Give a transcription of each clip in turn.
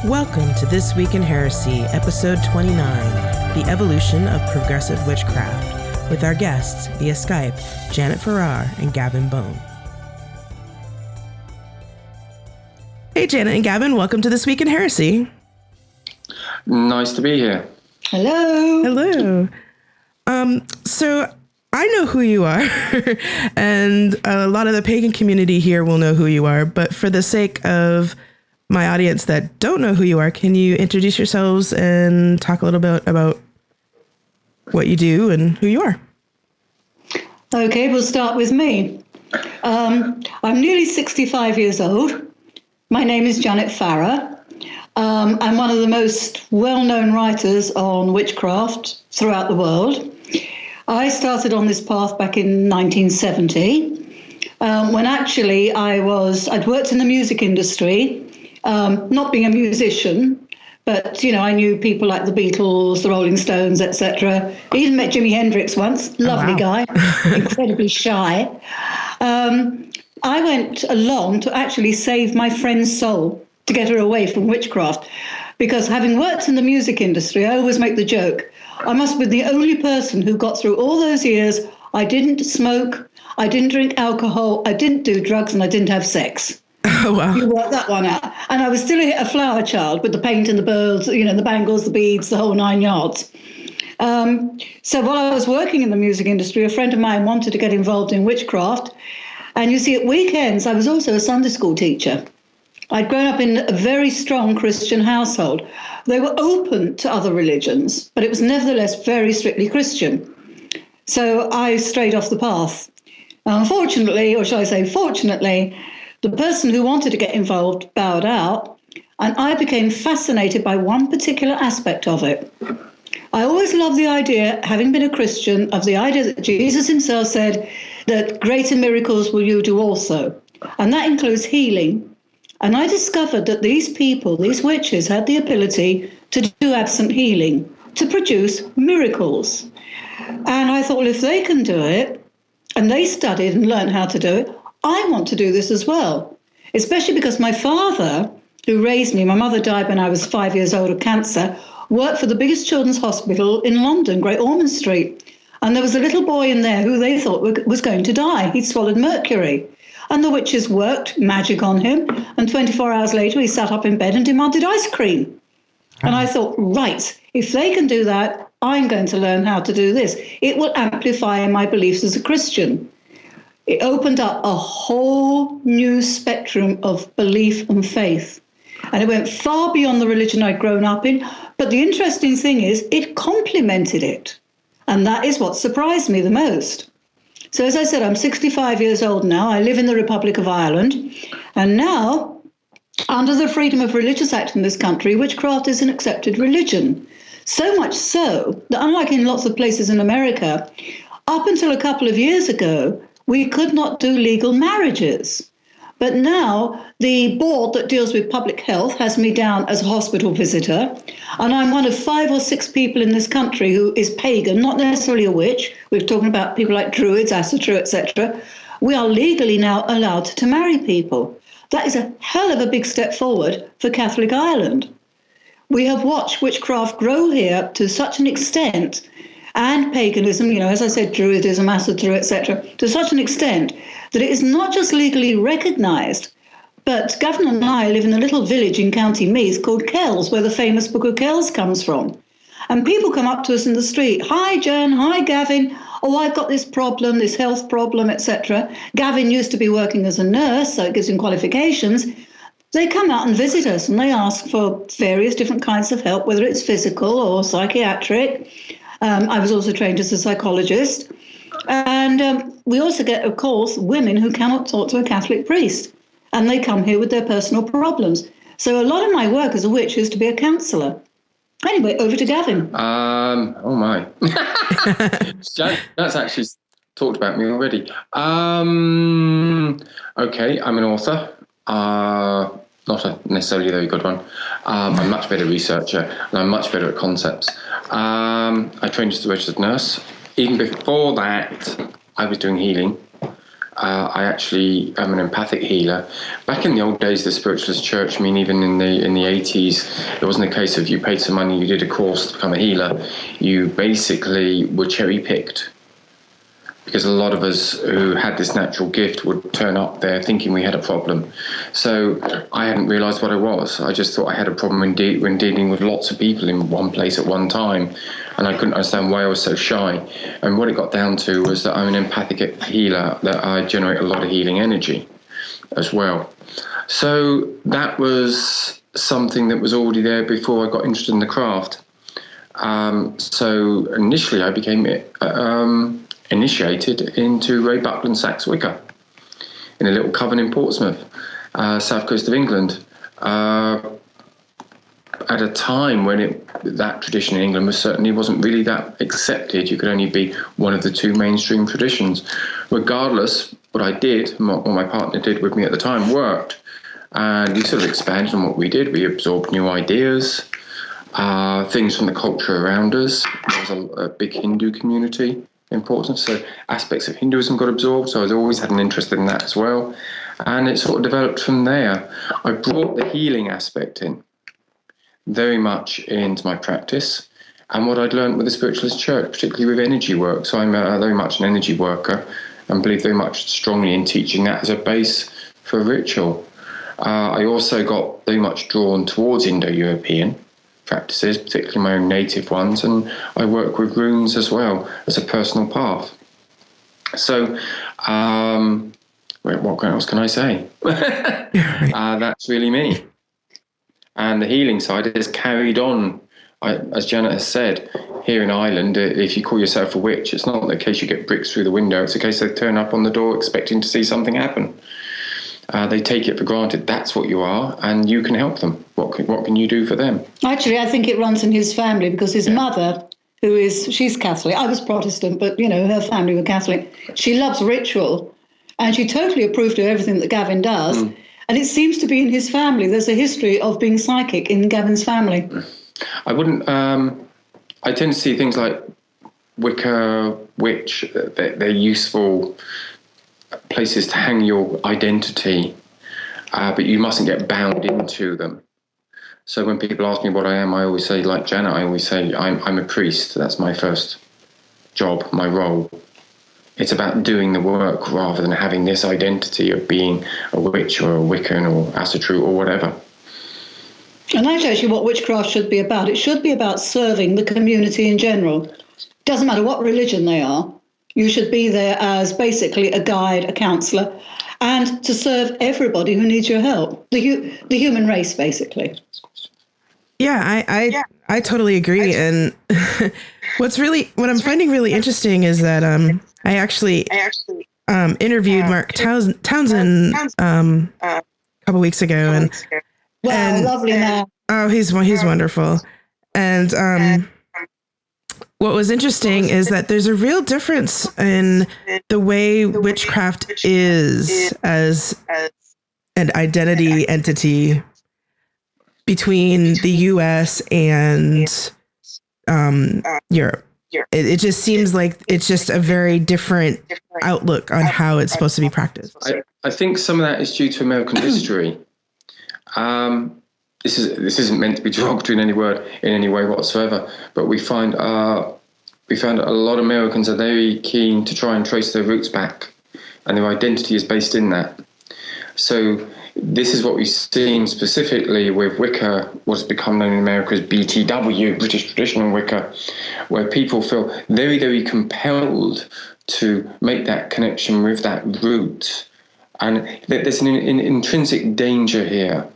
Welcome to This Week in Heresy, episode 29, The Evolution of Progressive Witchcraft, with our guests via Skype, Janet Farrar and Gavin Bone. Hey, Janet and Gavin, welcome to This Week in Heresy. Nice to be here. Hello. Hello. So I know who you are, and a lot of the pagan community here will know who you are, but for the sake of my audience that don't know who you are, can you introduce yourselves and talk a little bit about what you do and who you are? Okay, we'll start with me. I'm nearly 65 years old. My name is Janet Farrar. I'm one of the most well-known writers on witchcraft throughout the world. I started on this path back in 1970, when actually I'd worked in the music industry. Not being a musician, but, I knew people like the Beatles, the Rolling Stones, etc. I even met Jimi Hendrix once, lovely guy, incredibly shy. I went along to actually save my friend's soul, to get her away from witchcraft, because having worked in the music industry, I always make the joke, I must be the only person who got through all those years. I didn't smoke, I didn't drink alcohol, I didn't do drugs, and I didn't have sex. Oh, wow. You worked that one out. And I was still a flower child with the paint and the birds, the bangles, the beads, the whole 9 yards. So while I was working in the music industry, a friend of mine wanted to get involved in witchcraft. And you see, at weekends, I was also a Sunday school teacher. I'd grown up in a very strong Christian household. They were open to other religions, but it was nevertheless very strictly Christian. So I strayed off the path. Unfortunately, or shall I say fortunately, the person who wanted to get involved bowed out, and I became fascinated by one particular aspect of it. I always loved the idea, having been a Christian, of the idea that Jesus himself said that greater miracles will you do also, and that includes healing. And I discovered that these people, these witches, had the ability to do absent healing, to produce miracles. And I thought, well, if they can do it, and they studied and learned how to do it, I want to do this as well, especially because my father, who raised me, my mother died when I was 5 years old of cancer, worked for the biggest children's hospital in London, Great Ormond Street. And there was a little boy in there who they thought was going to die. He'd swallowed mercury. And the witches worked magic on him. And 24 hours later, he sat up in bed and demanded ice cream. And I thought, right, if they can do that, I'm going to learn how to do this. It will amplify my beliefs as a Christian. It opened up a whole new spectrum of belief and faith. And it went far beyond the religion I'd grown up in. But the interesting thing is, it complemented it. And that is what surprised me the most. So as I said, I'm 65 years old now. I live in the Republic of Ireland. And now, under the Freedom of Religious Act in this country, witchcraft is an accepted religion. So much so that, unlike in lots of places in America, up until a couple of years ago, we could not do legal marriages. But now the board that deals with public health has me down as a hospital visitor, and I'm one of 5 or 6 people in this country who is pagan, not necessarily a witch. We're talking about people like druids, asatru, etc. We are legally now allowed to marry people. That is a hell of a big step forward for Catholic Ireland. We have watched witchcraft grow here to such an extent, and paganism, as I said, druidism, asatru, etc., to such an extent that it is not just legally recognised, but Gavin and I live in a little village in County Meath called Kells, where the famous Book of Kells comes from. And people come up to us in the street, hi, Jen, hi, Gavin, oh, I've got this problem, this health problem, etc. Gavin used to be working as a nurse, so it gives him qualifications. They come out and visit us, and they ask for various different kinds of help, whether it's physical or psychiatric. I was also trained as a psychologist. And we also get, of course, women who cannot talk to a Catholic priest. And they come here with their personal problems. So a lot of my work as a witch is to be a counsellor. Anyway, over to Gavin. Oh, my. That's actually talked about me already. Okay, I'm an author. Not a necessarily a very good one. I'm a much better researcher, and I'm much better at concepts. I trained as a registered nurse. Even before that, I was doing healing. I actually am an empathic healer. Back in the old days, the spiritualist church, I mean, even in the 80s, it wasn't a case of you paid some money, you did a course to become a healer. You basically were cherry-picked, because a lot of us who had this natural gift would turn up there thinking we had a problem. So I hadn't realised what I was. I just thought I had a problem when dealing with lots of people in one place at one time, and I couldn't understand why I was so shy. And what it got down to was that I'm an empathic healer, that I generate a lot of healing energy as well. So that was something that was already there before I got interested in the craft. So initially I became initiated into Ray Buckland Sachs Wicca in a little coven in Portsmouth, south coast of England, at a time when that tradition in England wasn't really that accepted. You could only be one of the two mainstream traditions. Regardless, what I did, what my partner did with me at the time, worked, and we sort of expanded on what we did. We absorbed new ideas, things from the culture around us. There was a big Hindu community in Portsmouth, so aspects of Hinduism got absorbed, so I always had an interest in that as well, and it sort of developed from there. I brought the healing aspect in very much into my practice, and what I'd learned with the spiritualist church, particularly with energy work. So I'm very much an energy worker and believe very much strongly in teaching that as a base for ritual. I also got very much drawn towards Indo-European practices, particularly my own native ones, and I work with runes as well as a personal path. So what else can I say? That's really me. And the healing side is carried on. As Janet has said, here in Ireland, if you call yourself a witch, it's not the case you get bricks through the window. It's a case they turn up on the door expecting to see something happen. They take it for granted that's what you are, and you can help them. What can you do for them? Actually, I think it runs in his family, because his mother, she's Catholic. I was Protestant, but, her family were Catholic. She loves ritual, and she totally approved of everything that Gavin does. Mm. And it seems to be in his family. There's a history of being psychic in Gavin's family. I wouldn't... I tend to see things like Wicca, witch, they're useful places to hang your identity, but you mustn't get bound into them. So when people ask me what I am, I always say, like Janet, I always say I'm a priest. That's my first job, my role. It's about doing the work rather than having this identity of being a witch or a Wiccan or Asatru or whatever. And that's actually what witchcraft should be about. It should be about serving the community in general. It doesn't matter what religion they are. You should be there as basically a guide, a counsellor, and to serve everybody who needs your help, the human race, basically. Yeah, I totally agree. And what I'm finding really interesting is that I actually interviewed Mark Townsend a couple weeks ago, and lovely man. Oh, he's wonderful. And what was interesting is that there's a real difference in the way witchcraft is as an identity entity between the U.S. and Europe. It just seems like it's just a very different outlook on how it's supposed to be practiced. I think some of that is due to American history. This isn't meant to be derogatory in any way whatsoever, but we found a lot of Americans are very keen to try and trace their roots back, and their identity is based in that. So this is what we've seen specifically with Wicca, what's become known in America as BTW, British Traditional Wicca, where people feel very, very compelled to make that connection with that root. And there's an intrinsic danger here,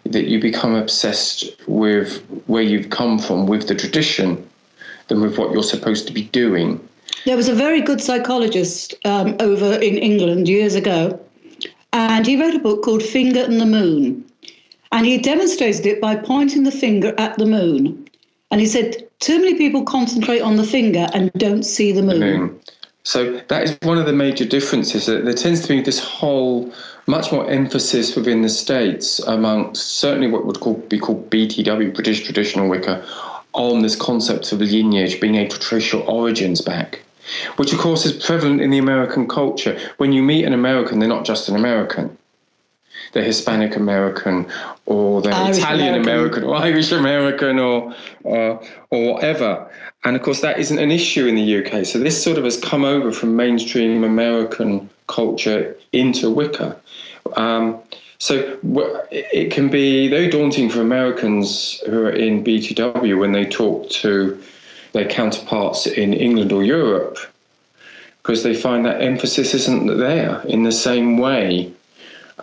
that you become obsessed with where you've come from, with the tradition, than with what you're supposed to be doing. There was a very good psychologist over in England years ago, and he wrote a book called Finger and the Moon. And he demonstrated it by pointing the finger at the moon. And he said, too many people concentrate on the finger and don't see the moon. So that is one of the major differences. That there tends to be this whole much more emphasis within the States amongst certainly what would be called BTW, British Traditional Wicca, on this concept of lineage, being able to trace your origins back. which of course is prevalent in the American culture. When you meet an American, they're not just an American. They're Hispanic American, or they're Irish Italian American, or Irish American, or whatever. And of course, that isn't an issue in the UK. So this sort of has come over from mainstream American culture into Wicca. So it can be very daunting for Americans who are in BTW when they talk to their counterparts in England or Europe, because they find that emphasis isn't there in the same way.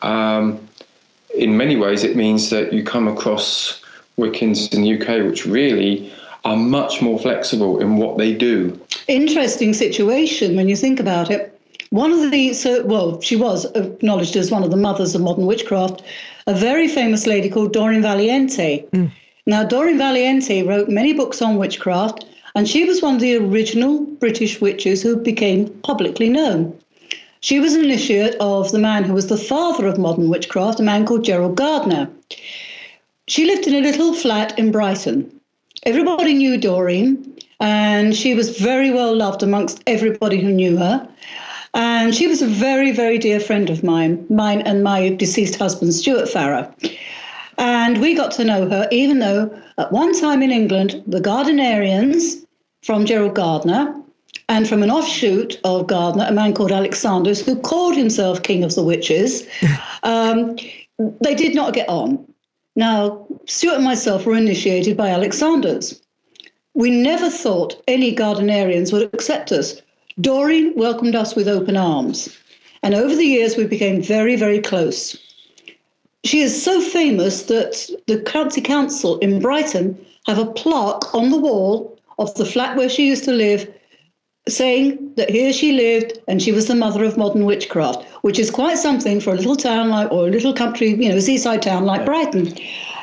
In many ways, it means that you come across Wiccans in the UK, which really are much more flexible in what they do. Interesting situation when you think about it. One of the, she was acknowledged as one of the mothers of modern witchcraft, a very famous lady called Doreen Valiente. Now, Doreen Valiente wrote many books on witchcraft, and she was one of the original British witches who became publicly known. She was an initiate of the man who was the father of modern witchcraft, a man called Gerald Gardner. She lived in a little flat in Brighton. Everybody knew Doreen, and she was very well loved amongst everybody who knew her. And she was a very, very dear friend of mine and my deceased husband, Stewart Farrar. And we got to know her, even though at one time in England, the Gardnerians from Gerald Gardner, and from an offshoot of Gardner, a man called Alex Sanders, who called himself King of the Witches, they did not get on. Now, Stewart and myself were initiated by Alex Sanders. We never thought any Gardnerians would accept us. Doreen welcomed us with open arms. And over the years, we became very, very close. She is so famous that the County Council in Brighton have a plaque on the wall of the flat where she used to live, saying that here she lived and she was the mother of modern witchcraft, which is quite something for a little town or a little country, seaside town like Brighton.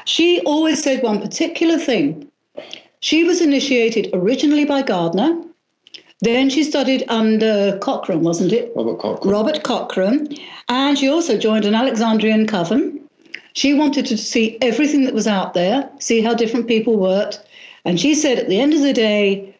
She always said one particular thing. She was initiated originally by Gardner. Then she studied under Cochrane, wasn't it? Robert Cochrane. And she also joined an Alexandrian coven. She wanted to see everything that was out there, see how different people worked. And she said, at the end of the day,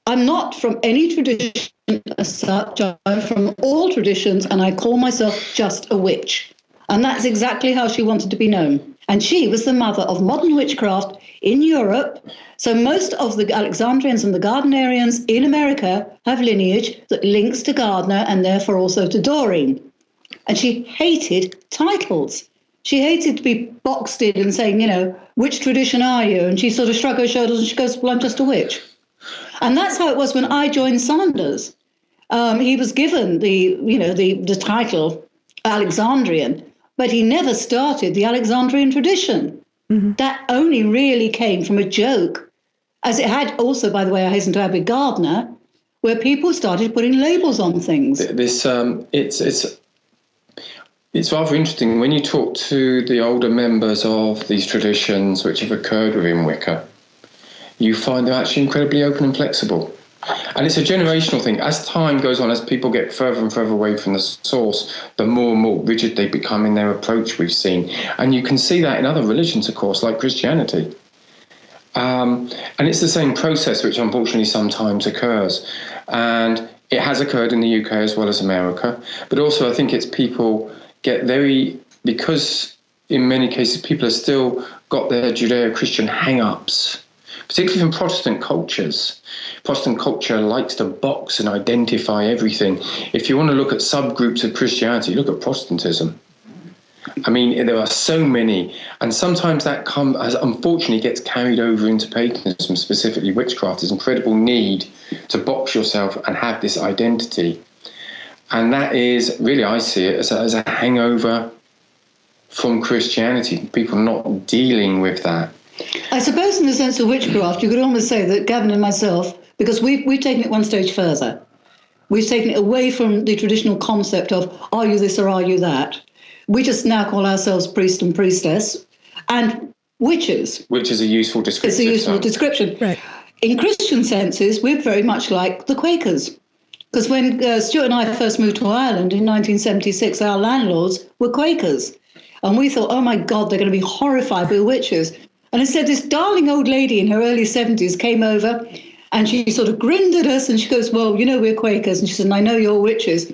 I'm not from any tradition as such. I'm from all traditions, and I call myself just a witch. And that's exactly how she wanted to be known. And she was the mother of modern witchcraft in Europe. So most of the Alexandrians and the Gardnerians in America have lineage that links to Gardner and therefore also to Doreen. And she hated titles. She hated to be boxed in and saying, which tradition are you? And she sort of shrugged her shoulders and she goes, well, I'm just a witch. And that's how it was when I joined Sanders. He was given the title Alexandrian, but he never started the Alexandrian tradition. Mm-hmm. That only really came from a joke, as it had also, by the way, I hasten to add, with Gardner, where people started putting labels on things. It's rather interesting when you talk to the older members of these traditions which have occurred within Wicca. You find they're actually incredibly open and flexible. And it's a generational thing. As time goes on, as people get further and further away from the source, the more and more rigid they become in their approach, we've seen. And you can see that in other religions, of course, like Christianity. And it's the same process which unfortunately sometimes occurs. And it has occurred in the UK as well as America. But also I think it's people get because in many cases people have still got their Judeo-Christian hang-ups, particularly from Protestant cultures. Protestant culture likes to box and identify everything. If you want to look at subgroups of Christianity, look at Protestantism. I mean, there are so many, and sometimes that unfortunately gets carried over into paganism, specifically witchcraft. There's incredible need to box yourself and have this identity. And that is, really, I see it as a hangover from Christianity, people not dealing with that. I suppose in the sense of witchcraft, you could almost say that Gavin and myself, because we've taken it one stage further. We've taken it away from the traditional concept of, are you this or are you that? We just now call ourselves priest and priestess and witches. Which is a useful description. It's a useful description. Right. In Christian senses, we're very much like the Quakers. Because when Stuart and I first moved to Ireland in 1976, our landlords were Quakers. And we thought, oh my God, they're going to be horrified by witches. And instead, this darling old lady in her early 70s came over And she sort of grinned at us and she goes, well, you know, we're Quakers. And she said, and I know you're witches.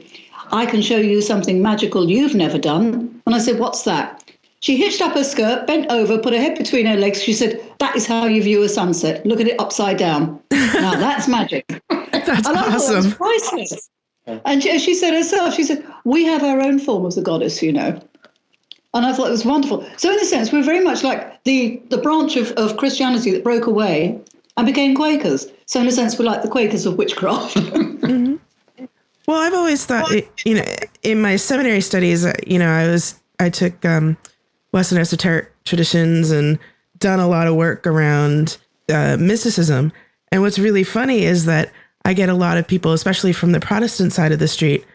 I can show you something magical you've never done. And I said, what's that? She hitched up her skirt, bent over, put her head between her legs. She said, that is how you view a sunset. Look at it upside down. Now that's magic. That's and awesome. I thought it was priceless. And she said herself, she said, we have our own form of the goddess, you know. And I thought it was wonderful. So in a sense, we're very much like the branch of Christianity that broke away and became Quakers. So in a sense, we're like the Quakers of witchcraft. Mm-hmm. Well, I've always thought, you know, in my seminary studies, you know, I took Western esoteric traditions and done a lot of work around mysticism. And what's really funny is that I get a lot of people, especially from the Protestant side of the street,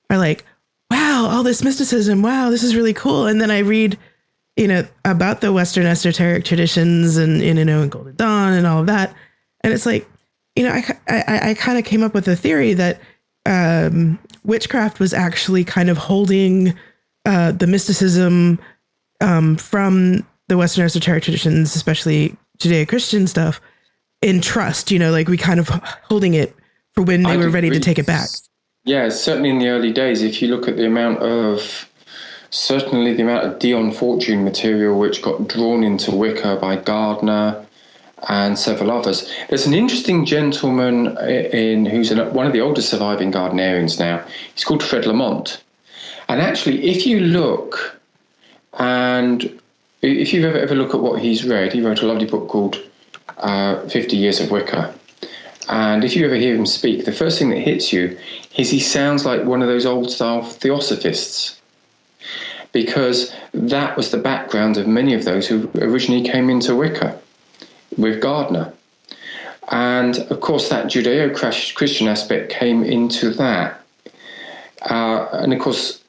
are like, wow, all this mysticism. Wow, this is really cool. And then I read, you know, about the Western esoteric traditions and, you know, and Golden Dawn and all of that. And it's like, you know, I kind of came up with a theory that witchcraft was actually kind of holding the mysticism from the Western esoteric traditions, especially Judeo-Christian stuff, in trust, you know, like we kind of holding it for when they were ready to take it back. Yeah, certainly in the early days, if you look at the amount of Dion Fortune material which got drawn into Wicca by Gardner and several others. There's an interesting gentleman who's one of the oldest surviving Gardnerians now. He's called Fred Lamont. And actually, if you look, and if you ever look at what he's read, he wrote a lovely book called 50 Years of Wicca. And if you ever hear him speak, the first thing that hits you is he sounds like one of those old-style theosophists, because that was the background of many of those who originally came into Wicca with Gardner. And, of course, that Judeo-Christian aspect came into that. And, of course,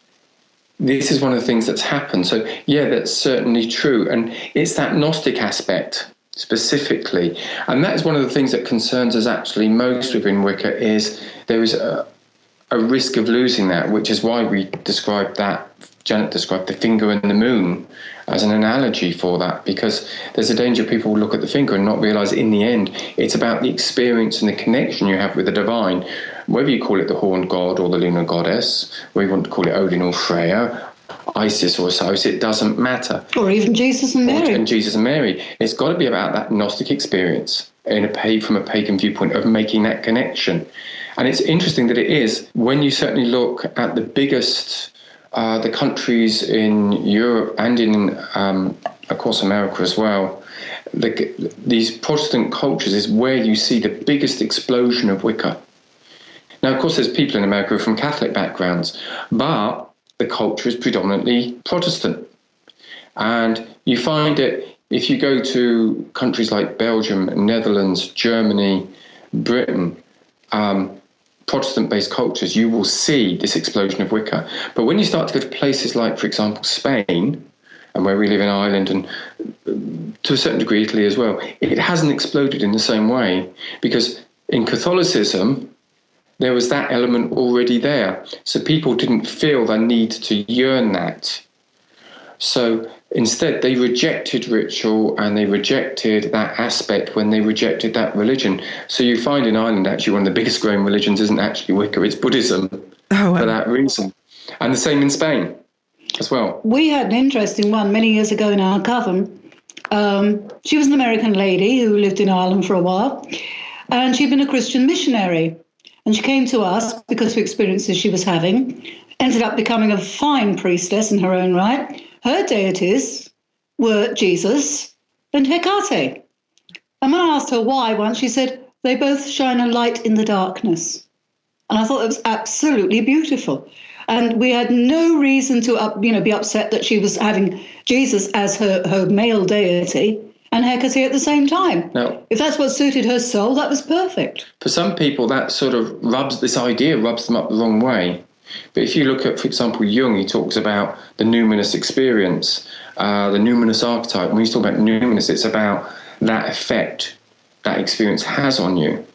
this is one of the things that's happened. So, yeah, that's certainly true. And it's that Gnostic aspect specifically. And that is one of the things that concerns us actually most within Wicca, is there is a risk of losing that, which is why we described that, Janet described the finger and the moon as an analogy for that, because there's a danger people will look at the finger and not realize in the end it's about the experience and the connection you have with the divine, whether you call it the horned god or the lunar goddess, whether you want to call it Odin or Freya, Isis or Osiris, it doesn't matter. Or even Jesus and Mary. And Jesus and Mary. It's got to be about that Gnostic experience from a pagan viewpoint of making that connection. And it's interesting that it is, when you certainly look at the biggest, the countries in Europe and in, of course, America as well, these Protestant cultures is where you see the biggest explosion of Wicca. Now, of course, there's people in America from Catholic backgrounds, but the culture is predominantly Protestant. And you find it, if you go to countries like Belgium, Netherlands, Germany, Britain, Protestant-based cultures, you will see this explosion of Wicca. But when you start to go to places like, for example, Spain, and where we live in Ireland, and to a certain degree Italy as well, it hasn't exploded in the same way, because in Catholicism, there was that element already there. So people didn't feel the need to yearn that. So instead, they rejected ritual and they rejected that aspect when they rejected that religion. So you find in Ireland, actually, one of the biggest growing religions isn't actually Wicca, it's Buddhism, for that reason. And the same in Spain as well. We had an interesting one many years ago in our Coven. She was an American lady who lived in Ireland for a while, and she'd been a Christian missionary. And she came to us because of experiences she was having, ended up becoming a fine priestess in her own right. Her deities were Jesus and Hecate. And when I asked her why once, she said, they both shine a light in the darkness. And I thought it was absolutely beautiful. And we had no reason to be upset that she was having Jesus as her male deity and Hecate at the same time. Now, if that's what suited her soul, that was perfect. For some people, that sort of rubs them up the wrong way. But if you look at, for example, Jung, he talks about the numinous experience, the numinous archetype. When he's talking about numinous, it's about that effect that experience has on you.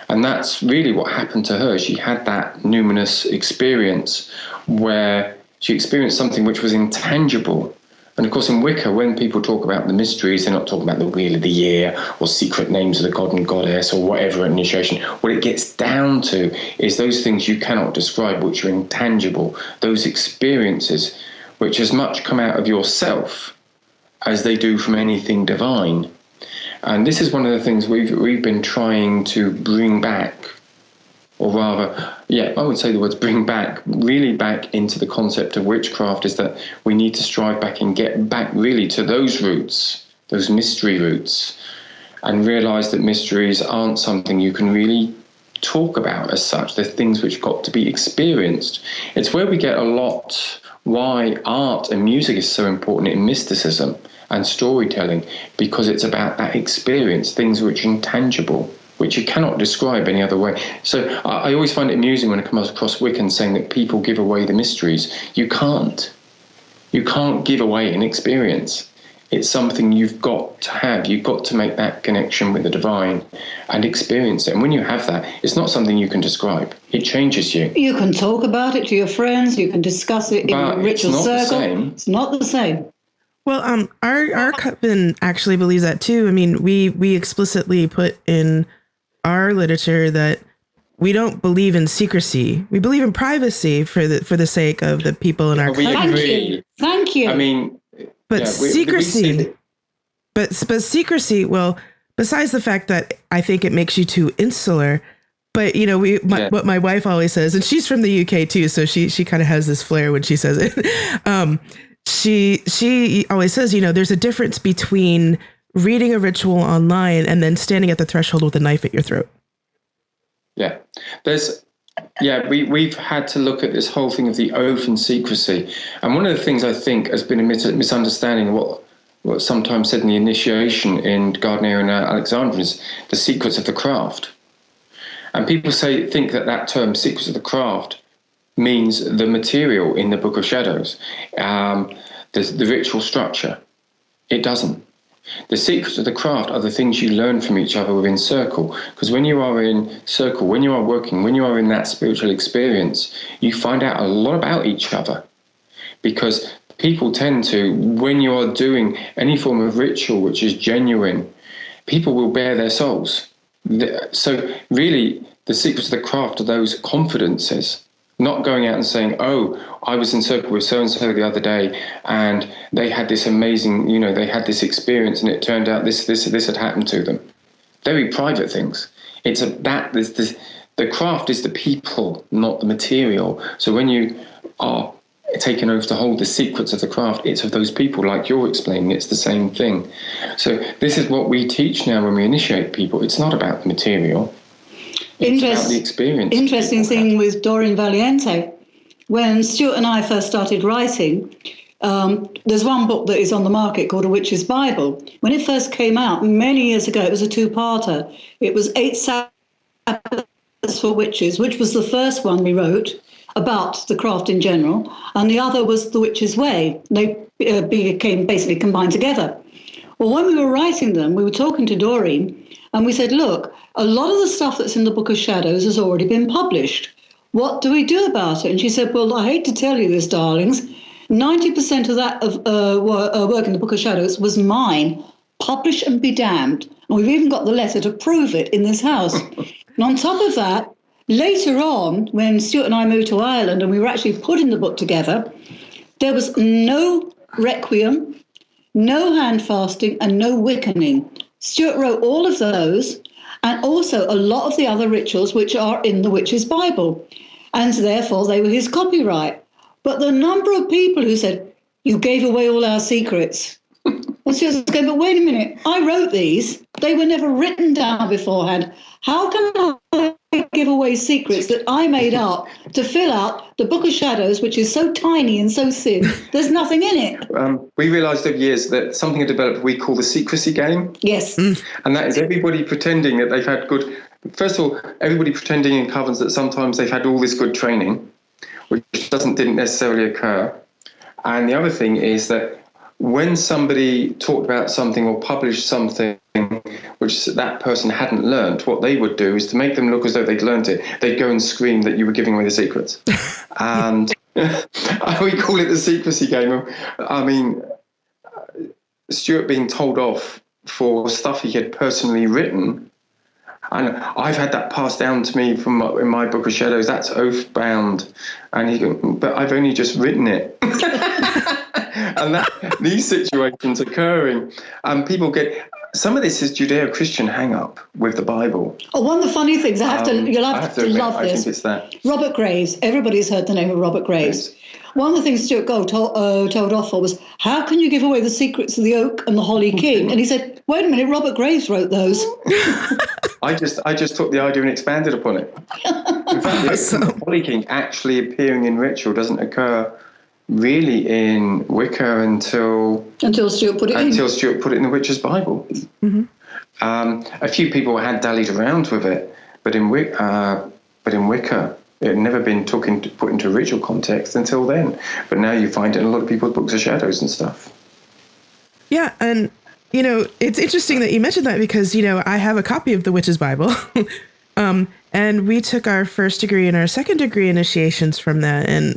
And that's really what happened to her. She had that numinous experience where she experienced something which was intangible, And of course, in Wicca, when people talk about the mysteries, they're not talking about the Wheel of the Year or secret names of the god and goddess or whatever initiation. What it gets down to is those things you cannot describe, which are intangible, those experiences which as much come out of yourself as they do from anything divine. And this is one of the things we've been trying to bring back, or rather, I would say the words bring back, really back into the concept of witchcraft, is that we need to strive back and get back really to those roots, those mystery roots, and realise that mysteries aren't something you can really talk about as such. They're things which got to be experienced. It's where we get a lot why art and music is so important in mysticism and storytelling, because it's about that experience, things which are intangible, which you cannot describe any other way. So I always find it amusing when I come across Wiccans saying that people give away the mysteries. You can't. You can't give away an experience. It's something you've got to have. You've got to make that connection with the divine and experience it. And when you have that, it's not something you can describe. It changes you. You can talk about it to your friends. You can discuss it in a ritual circle. It's not the same. Well, our coven actually believes that too. I mean, we explicitly put in our literature that we don't believe in secrecy. We believe in privacy for the sake of the people in our coven. Thank you. I mean, but secrecy. But secrecy. Well, besides the fact that I think it makes you too insular. But what my wife always says, and she's from the UK too, so she kind of has this flair when she says it. She always says, there's a difference between reading a ritual online and then standing at the threshold with a knife at your throat. Yeah, we've had to look at this whole thing of the oath and secrecy. And one of the things I think has been a misunderstanding of what's sometimes said in the initiation in Gardner and Alexandria is the secrets of the craft. And people think that term, secrets of the craft, means the material in the Book of Shadows, the ritual structure. It doesn't. The secrets of the craft are the things you learn from each other within circle. Because when you are in circle, when you are working, when you are in that spiritual experience, you find out a lot about each other. Because people tend to, when you are doing any form of ritual which is genuine, people will bare their souls. So really, the secrets of the craft are those confidences. Not going out and saying, oh, I was in circle with so-and-so the other day and they had this amazing, they had this experience and it turned out this had happened to them. Very private things. The craft is the people, not the material. So when you are taken oath to hold the secrets of the craft, it's of those people, like you're explaining. It's the same thing. So this is what we teach now when we initiate people. It's not about the material. It's about the experience. Interesting thing with Doreen Valiente. When Stewart and I first started writing, there's one book that is on the market called A Witch's Bible. When it first came out many years ago, it was a two-parter. It was Eight Sabbats For Witches, which was the first one we wrote about the craft in general, and the other was The Witch's Way. They became basically combined together. Well, when we were writing them, we were talking to Doreen, and we said, look, a lot of the stuff that's in the Book of Shadows has already been published. What do we do about it? And she said, well, I hate to tell you this, darlings. 90% of that work in the Book of Shadows was mine. Publish and be damned. And we've even got the letter to prove it in this house. And on top of that, later on, when Stewart and I moved to Ireland and we were actually putting the book together, there was no requiem, no hand fasting, and no wiccaning. Stewart wrote all of those, and also a lot of the other rituals which are in the Witch's Bible, and therefore they were his copyright. But the number of people who said, you gave away all our secrets. And Stewart's going, but wait a minute, I wrote these. They were never written down beforehand. How can I give away secrets that I made up to fill out the Book of Shadows, which is so tiny and so thin, there's nothing in it? We realised over years that something had developed we call the secrecy game. Yes. And that is everybody pretending that they've had good... First of all, everybody pretending in covens that sometimes they've had all this good training, which didn't necessarily occur. And the other thing is that when somebody talked about something or published something which that person hadn't learned, what they would do is to make them look as though they'd learned it. They'd go and scream that you were giving away the secrets. And we call it the secrecy game. I mean, Stewart being told off for stuff he had personally written. And I've had that passed down to me in my Book of Shadows. That's oath bound, and he goes, but I've only just written it. And these situations occurring, people get. Some of this is Judeo-Christian hang-up with the Bible. Oh, one of the funny things, you'll have to admit, love this. I think it's that. Robert Graves. Everybody's heard the name of Robert Graves. Yes. One of the things Stewart Gold told off for was, how can you give away the secrets of the oak and the holly king? And he said, wait a minute, Robert Graves wrote those. I just took the idea and expanded upon it. In fact, the holly king actually appearing in ritual doesn't occur really in Wicca until Stewart put it in the Witch's Bible. Mm-hmm. A few people had dallied around with it, but in Wicca, it had never been put into ritual context until then. But now you find it in a lot of people's books of shadows and stuff. Yeah, and it's interesting that you mentioned that because I have a copy of the Witch's Bible, and we took our first degree and our second degree initiations from that, and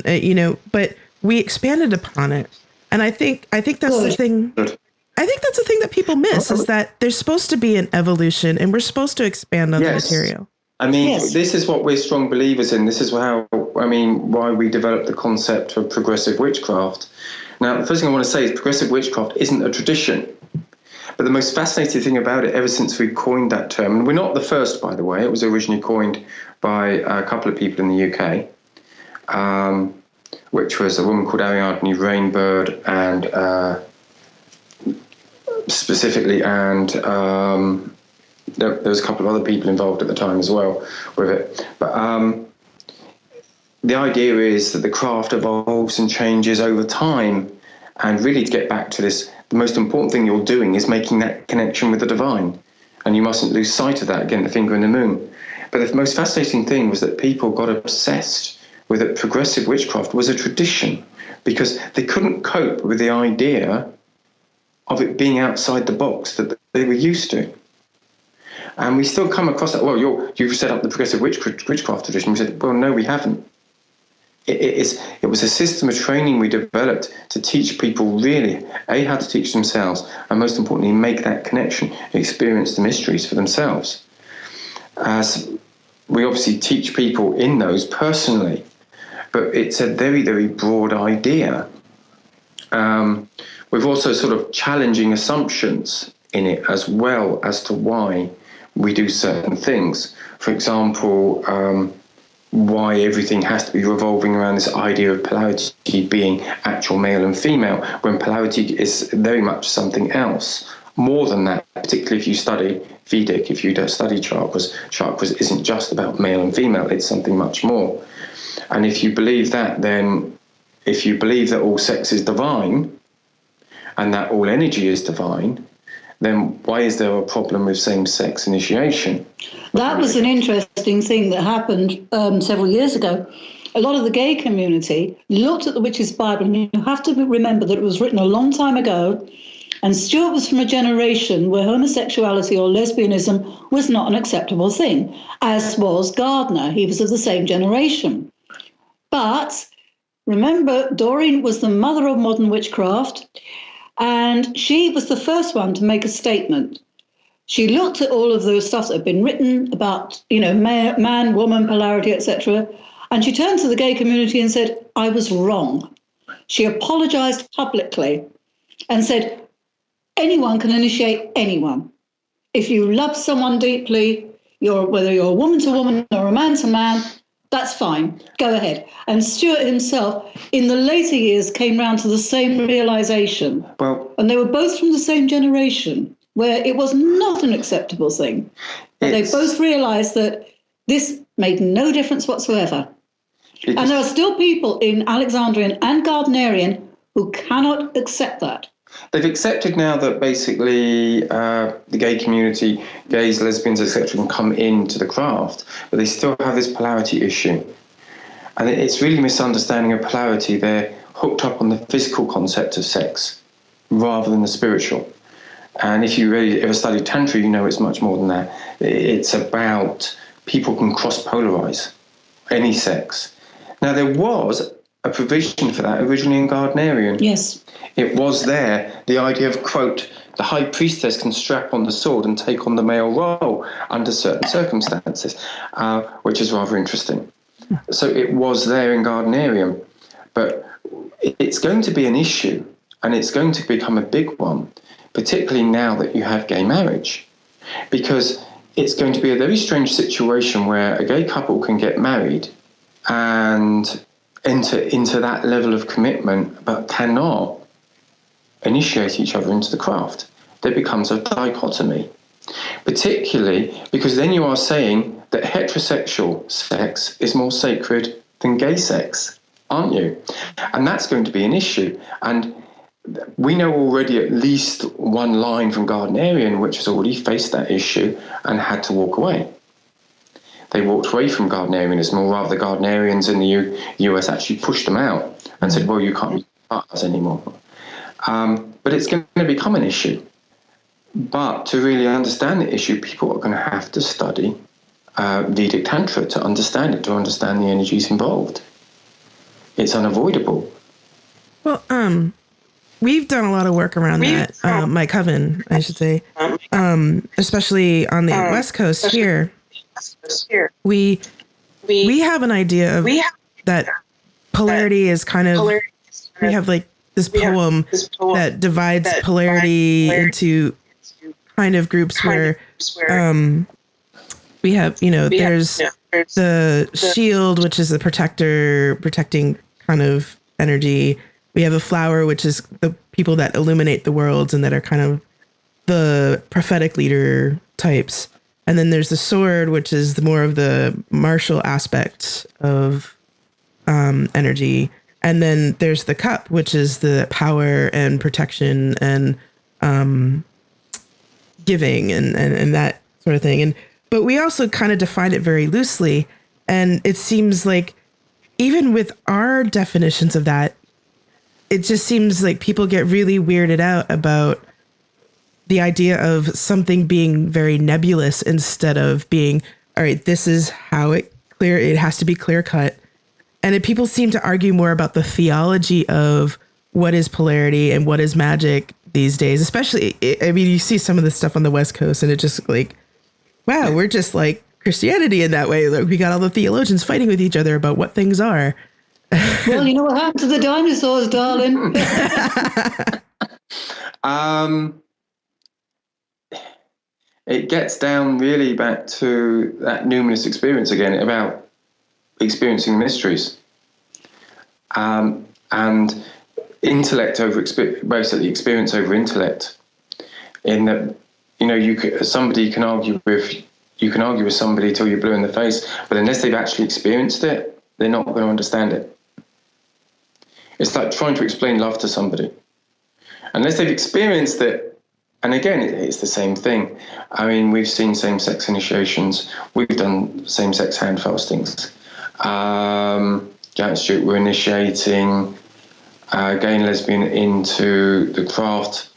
but we expanded upon it, and I think that's the thing. I think that's the thing that people miss is that there's supposed to be an evolution, and we're supposed to expand on the material. I mean, This is what we're strong believers in. This is why we developed the concept of progressive witchcraft. Now, the first thing I want to say is progressive witchcraft isn't a tradition. But the most fascinating thing about it, ever since we coined that term, and we're not the first, by the way, it was originally coined by a couple of people in the UK, which was a woman called Ariadne Rainbird and specifically, and there was a couple of other people involved at the time as well with it. But the idea is that the craft evolves and changes over time, and really to get back to this, the most important thing you're doing is making that connection with the divine, and you mustn't lose sight of that. Again, the finger in the moon. But the most fascinating thing was that people got obsessed with that progressive witchcraft was a tradition because they couldn't cope with the idea of it being outside the box that they were used to. And we still come across that, well, you've set up the progressive witchcraft tradition. We said, well, no, we haven't. It was a system of training we developed to teach people really, how to teach themselves, and most importantly, make that connection, experience the mysteries for themselves. We obviously teach people in those personally, but it's a very, very broad idea. We've also sort of challenging assumptions in it as well as to why we do certain things. For example, why everything has to be revolving around this idea of polarity being actual male and female, when polarity is very much something else. More than that, particularly if you study Vedic, if you don't study chakras isn't just about male and female, it's something much more. And if you believe that, then if you believe that all sex is divine and that all energy is divine, then why is there a problem with same-sex initiation? That was an interesting thing that happened several years ago. A lot of the gay community looked at the Witch's Bible, and you have to remember that it was written a long time ago, and Stewart was from a generation where homosexuality or lesbianism was not an acceptable thing, as was Gardner. He was of the same generation. But remember, Doreen was the mother of modern witchcraft, and she was the first one to make a statement. She looked at all of the stuff that had been written about, man, woman, polarity, etc., and she turned to the gay community and said, I was wrong. She apologized publicly and said, anyone can initiate anyone. If you love someone deeply, whether you're a woman to woman or a man to man, that's fine. Go ahead. And Stewart himself, in the later years, came round to the same realization. And they were both from the same generation, where it was not an acceptable thing. But they both realized that this made no difference whatsoever. And there are still people in Alexandrian and Gardnerian who cannot accept that. They've accepted now that basically the gay community, gays, lesbians, etc., can come into the craft, but they still have this polarity issue. And it's really misunderstanding of polarity. They're hooked up on the physical concept of sex rather than the spiritual. And if you really ever studied Tantra, you know it's much more than that. It's about people can cross-polarize any sex. Now, there was a provision for that originally in Gardnerian. Yes. It was there, the idea of, quote, the high priestess can strap on the sword and take on the male role under certain circumstances, which is rather interesting. So it was there in Gardnerian, but it's going to be an issue, and it's going to become a big one, particularly now that you have gay marriage, because it's going to be a very strange situation where a gay couple can get married and enter into that level of commitment, but cannot initiate each other into the craft. There becomes a dichotomy, particularly because then you are saying that heterosexual sex is more sacred than gay sex, aren't you? And that's going to be an issue. And we know already at least one line from Gardnerian which has already faced that issue and had to walk away. They walked away from Gardnerianism, or rather the Gardnerians in the US actually pushed them out and said, well, you can't be part of us anymore. But it's going to become an issue. But to really understand the issue, people are going to have to study Vedic Tantra to understand it, to understand the energies involved. It's unavoidable. Well, we've done a lot of work around that. My coven, I should say, especially on the West Coast here. We have an idea of that polarity is kind of, we have like this poem that divides polarity into kind of groups where we have, there's the shield, which is the protecting kind of energy. We have a flower, which is the people that illuminate the worlds and that are kind of the prophetic leader types. And then there's the sword, which is the more of the martial aspect of energy. And then there's the cup, which is the power and protection and giving and that sort of thing. But we also kind of define it very loosely. And it seems like even with our definitions of that, it just seems like people get really weirded out about the idea of something being very nebulous instead of being, all right, this is how it has to be clear cut. And people seem to argue more about the theology of what is polarity and what is magic these days, especially, I mean, you see some of the stuff on the West Coast and it just like, wow, we're just like Christianity in that way. Like we got all the theologians fighting with each other about what things are. Well, you know what happened to the dinosaurs, darling? It gets down really back to that numinous experience again, about experiencing mysteries. And intellect over basically experience over intellect. In that, somebody can argue with somebody till you're blue in the face, but unless they've actually experienced it, they're not going to understand it. It's like trying to explain love to somebody. Unless they've experienced it, and again, it's the same thing. I mean, we've seen same-sex initiations. We've done same-sex hand fastings. Gavin and Stewart were initiating gay and lesbian into the craft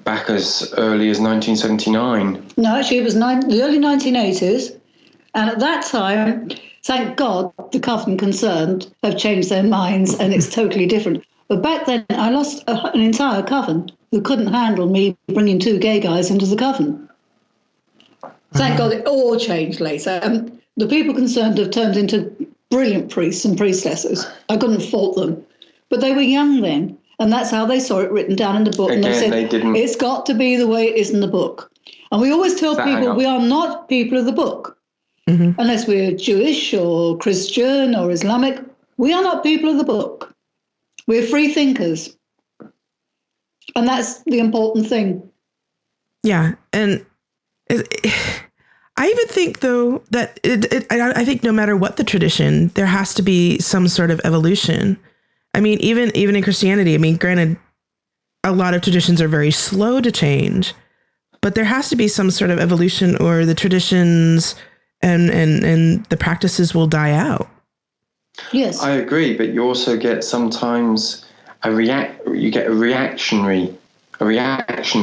back as early as 1979. No, actually, it was the early 1980s. And at that time, thank God, the Coven concerned have changed their minds and it's totally different. But back then, I lost an entire Coven who couldn't handle me bringing two gay guys into the Coven. Thank God it all changed later. The people concerned have turned into brilliant priests and priestesses. I couldn't fault them. But they were young then, and that's how they saw it written down in the book. Again, and they said, they didn't. It's got to be the way it is in the book. And we always tell people we are not people of the book. Mm-hmm. Unless we're Jewish or Christian or Islamic, we are not people of the book. We're free thinkers. And that's the important thing. Yeah. And I even think, though, that I think no matter what the tradition, there has to be some sort of evolution. I mean, even in Christianity, I mean, granted, a lot of traditions are very slow to change, but there has to be some sort of evolution or the traditions and the practices will die out. Yes. I agree, but you also get sometimes you get a reaction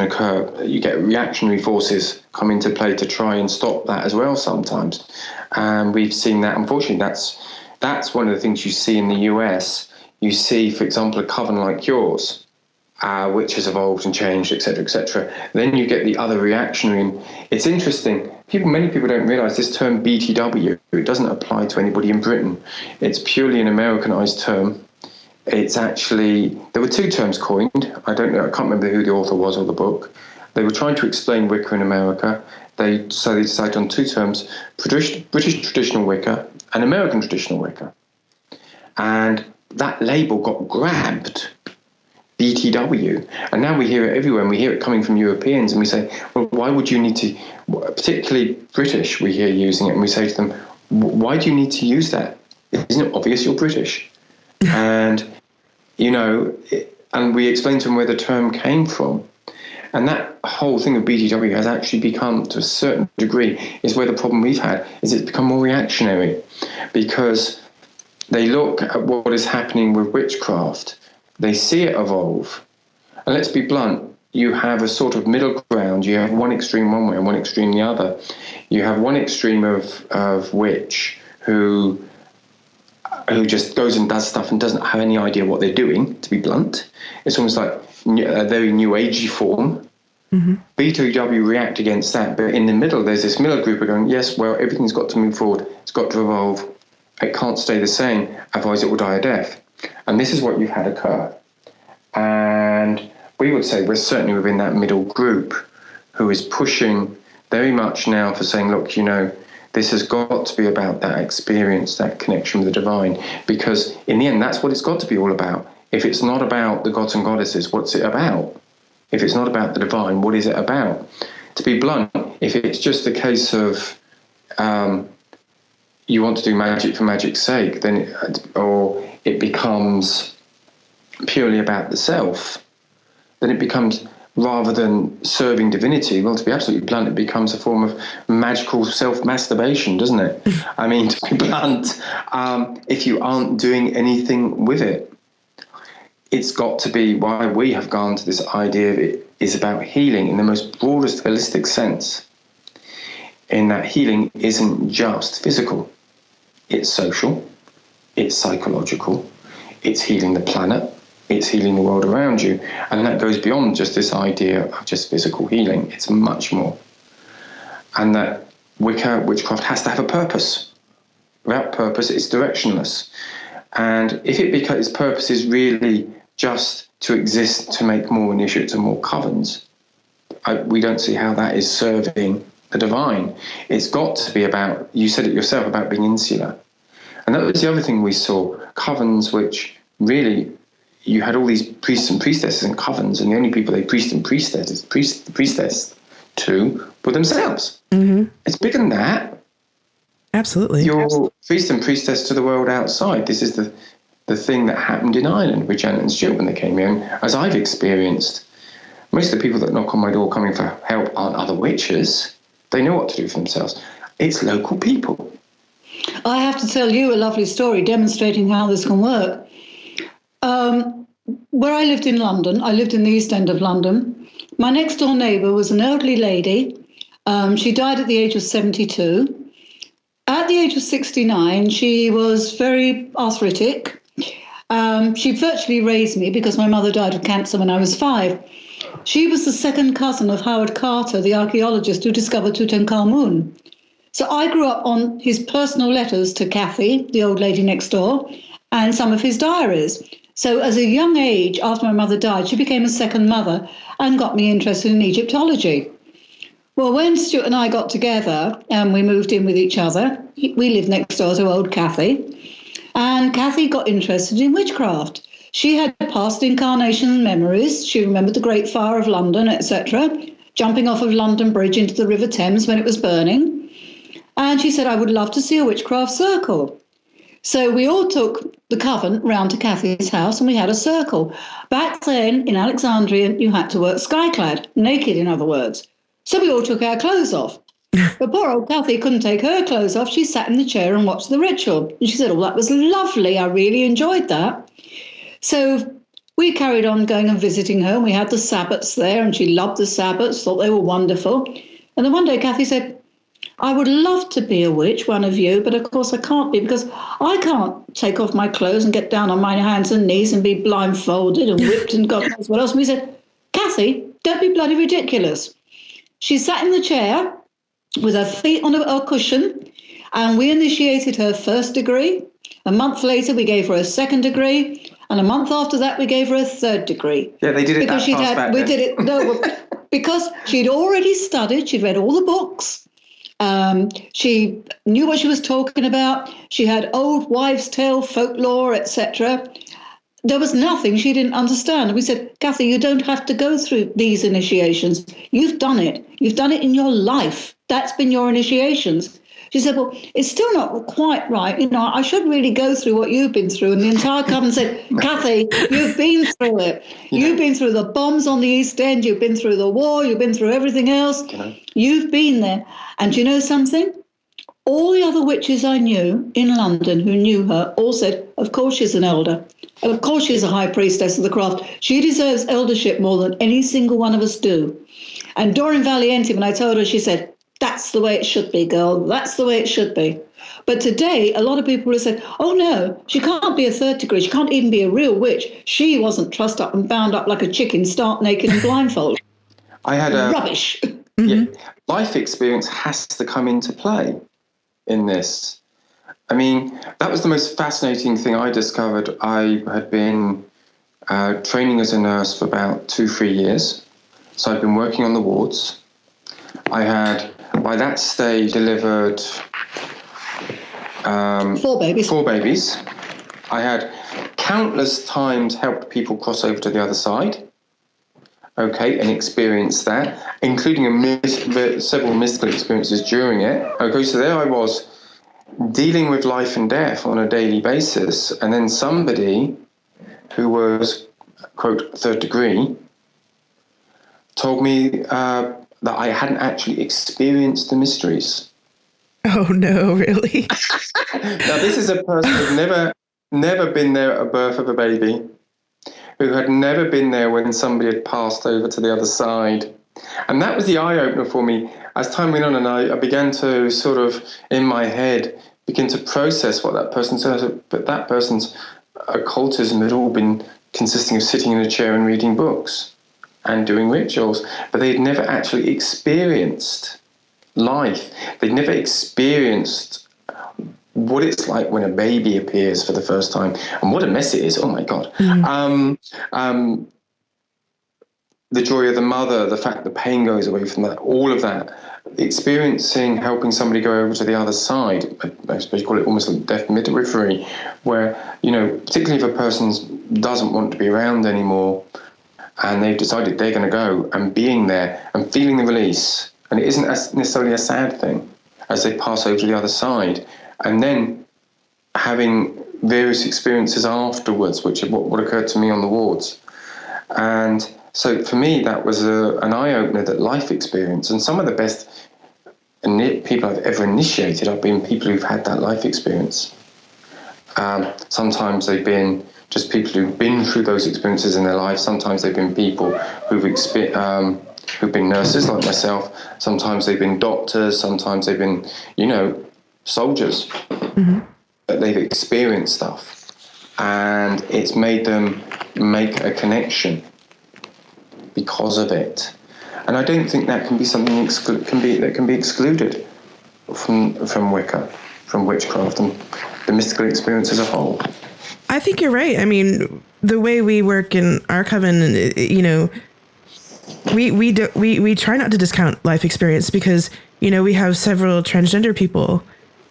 occur. You get reactionary forces come into play to try and stop that as well sometimes. And we've seen that, unfortunately, that's that's one of the things you see in the US. You see, for example, a coven like yours, which has evolved and changed, etc., etc. Then you get the other reactionary. And it's interesting. Many people don't realise this term BTW. It doesn't apply to anybody in Britain. It's purely an Americanized term. It's actually, there were two terms coined. I can't remember who the author was of the book. They were trying to explain Wicca in America. So they decided on two terms: British traditional Wicca and American traditional Wicca. And that label got grabbed, BTW, and now we hear it everywhere, and we hear it coming from Europeans, and we say, well, why would you need to, particularly British, we hear using it, and we say to them, why do you need to use that? Isn't it obvious you're British? And, and we explain to them where the term came from. And that whole thing of BTW has actually become, to a certain degree, is where the problem we've had, is it's become more reactionary, because they look at what is happening with witchcraft. They see it evolve. And let's be blunt, you have a sort of middle ground. You have one extreme one way and one extreme the other. You have one extreme of witch who just goes and does stuff and doesn't have any idea what they're doing, to be blunt. It's almost like a very new agey form. Mm-hmm. BTW react against that, but in the middle, there's this middle group are going, yes, well, everything's got to move forward. It's got to evolve. It can't stay the same, otherwise it will die a death. And this is what you've had occur. And we would say we're certainly within that middle group who is pushing very much now for saying, look, this has got to be about that experience, that connection with the divine, because in the end, that's what it's got to be all about. If it's not about the gods and goddesses, what's it about? If it's not about the divine, what is it about? To be blunt, if it's just a case of you want to do magic for magic's sake, then it becomes purely about the self, then it becomes, rather than serving divinity, well, to be absolutely blunt, it becomes a form of magical self-masturbation, doesn't it? I mean, to be blunt, if you aren't doing anything with it. It's got to be why we have gone to this idea of it is about healing in the most broadest holistic sense, in that healing isn't just physical. It's social, it's psychological, it's healing the planet, it's healing the world around you, and that goes beyond just this idea of just physical healing. It's much more. And that witchcraft has to have a purpose. Without purpose, it's directionless. And if its purpose is really just to exist to make more initiates and more covens, we don't see how that is serving the divine. It's got to be about, you said it yourself, about being insular. And that was the other thing we saw, covens which really, you had all these priests and priestesses and covens, and the only people they priest to were themselves. Mm-hmm. It's bigger than that. Absolutely. You're priest and priestess to the world outside. This is the thing that happened in Ireland with Janet and Stewart when they came in, as I've experienced. Most of the people that knock on my door coming for help aren't other witches. They know what to do for themselves. It's local people. I have to tell you a lovely story demonstrating how this can work. Where I lived in London, I lived in the East End of London. My next door neighbour was an elderly lady. She died at the age of 72. At the age of 69, she was very arthritic. She virtually raised me because my mother died of cancer when I was 5. She was the second cousin of Howard Carter, the archaeologist who discovered Tutankhamun. So I grew up on his personal letters to Kathy, the old lady next door, and some of his diaries. So as a young age, after my mother died, she became a second mother and got me interested in Egyptology. Well, when Stuart and I got together and we moved in with each other, we lived next door to old Kathy, and Kathy got interested in witchcraft. She had past incarnation memories. She remembered the Great Fire of London, etc., jumping off of London Bridge into the River Thames when it was burning. And she said, I would love to see a witchcraft circle. So we all took the coven round to Kathy's house and we had a circle. Back then in Alexandria, you had to work skyclad, naked in other words. So we all took our clothes off. But poor old Kathy couldn't take her clothes off. She sat in the chair and watched the ritual. And she said, oh, that was lovely. I really enjoyed that. So we carried on going and visiting her. And we had the Sabbats there and she loved the Sabbats, thought they were wonderful. And then one day Kathy said, I would love to be a witch, one of you, but of course I can't be because I can't take off my clothes and get down on my hands and knees and be blindfolded and whipped and God knows what else. And we said, Kathy, don't be bloody ridiculous. She sat in the chair with her feet on a cushion, and we initiated her first degree. A month later, we gave her a second degree, and a month after that, we gave her a third degree. Yeah, they did it because that fast back then. We did it no, because she'd already studied. She'd read all the books. She knew what she was talking about. She had old wives' tale, folklore, etc. There was nothing she didn't understand. And we said, Kathy, you don't have to go through these initiations. You've done it. You've done it in your life. That's been your initiations. She said, well, it's still not quite right. You know, I should really go through what you've been through. And the entire Coven said, Kathy, you've been through it. Yeah. You've been through the bombs on the East End. You've been through the war. You've been through everything else. You've been there. And you know something? All the other witches I knew in London who knew her all said, of course she's an elder. Of course she's a high priestess of the craft. She deserves eldership more than any single one of us do. And Doreen Valiente, when I told her, she said, that's the way it should be, girl. That's the way it should be. But today, a lot of people have said, oh, no, she can't be a third degree. She can't even be a real witch. She wasn't trussed up and bound up like a chicken, stark naked and blindfolded. I had rubbish. Yeah, life experience has to come into play in this. I mean, that was the most fascinating thing I discovered. I had been training as a nurse for about 2-3 years. So I'd been working on the wards. I had, by that stage, delivered 4 babies. 4 babies. I had countless times helped people cross over to the other side. Okay, and experience that, including several mystical experiences during it. Okay, so there I was dealing with life and death on a daily basis, and then somebody who was, quote, third degree, told me that I hadn't actually experienced the mysteries. Oh, no, really? Now, this is a person who'd never been there at the birth of a baby, who had never been there when somebody had passed over to the other side. And that was the eye-opener for me. As time went on and I began to sort of, in my head, begin to process what that person said. But that person's occultism had all been consisting of sitting in a chair and reading books and doing rituals. But they'd never actually experienced life. They'd never experienced what it's like when a baby appears for the first time, and what a mess it is. Oh my God. The joy of the mother, the fact that pain goes away from that, all of that, experiencing, helping somebody go over to the other side. I suppose you call it almost like death midwifery, where, you know, particularly if a person doesn't want to be around anymore and they've decided they're going to go, and being there and feeling the release. And it isn't necessarily a sad thing as they pass over to the other side. And then having various experiences afterwards, which is what occurred to me on the wards. And so for me, that was an eye-opener, that life experience. And some of the best people I've ever initiated have been people who've had that life experience. Sometimes they've been just people who've been through those experiences in their life. Sometimes they've been people who've been nurses like myself. Sometimes they've been doctors. Sometimes they've been, you know, soldiers. That they've experienced stuff, and it's made them make a connection because of it. And I don't think that can be something that can be excluded from Wicca, from witchcraft, and the mystical experience as a whole. I think you're right. I mean, the way we work in our coven, you know, we try not to discount life experience because, you know, we have several transgender people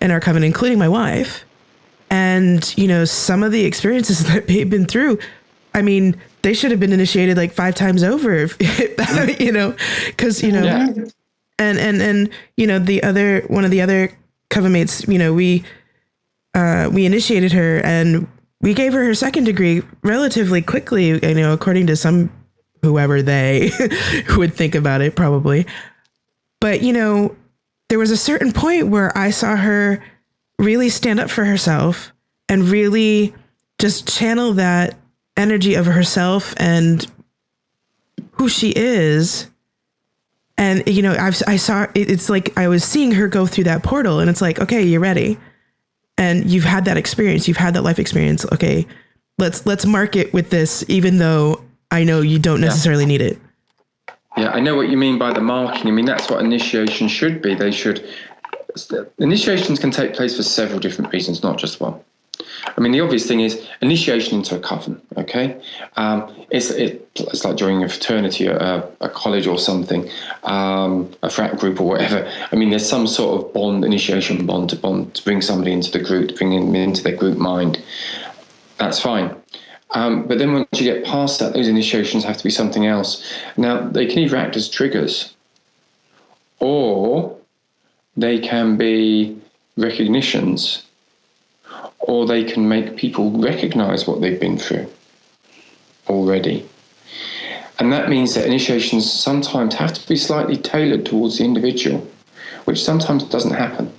in our coven, including my wife. And, you know, some of the experiences that they've been through, I mean, they should have been initiated like 5 times over, you know, because, you know, and, you know, one of the other coven mates, you know, we initiated her and we gave her second degree relatively quickly, you know, according to whoever they would think about it, probably. But, you know, there was a certain point where I saw her really stand up for herself and really just channel that energy of herself and who she is And, you know, I saw, it's like I was seeing her go through that portal, and it's like, okay, you're ready. And you've had that experience. You've had that life experience. Okay, let's mark it with this, even though I know you don't necessarily need it. Yeah, I know what you mean by the marking. I mean, that's what initiation should be. Initiations can take place for several different reasons, not just one. I mean, the obvious thing is initiation into a coven, okay? It's like joining a fraternity, a college or something, a frat group or whatever. I mean, there's some sort of bond, initiation bond to bring somebody into the group, to bring them into their group mind. That's fine. But then once you get past that, those initiations have to be something else. Now, they can either act as triggers, or they can be recognitions, or they can make people recognize what they've been through already. And that means that initiations sometimes have to be slightly tailored towards the individual, which sometimes doesn't happen.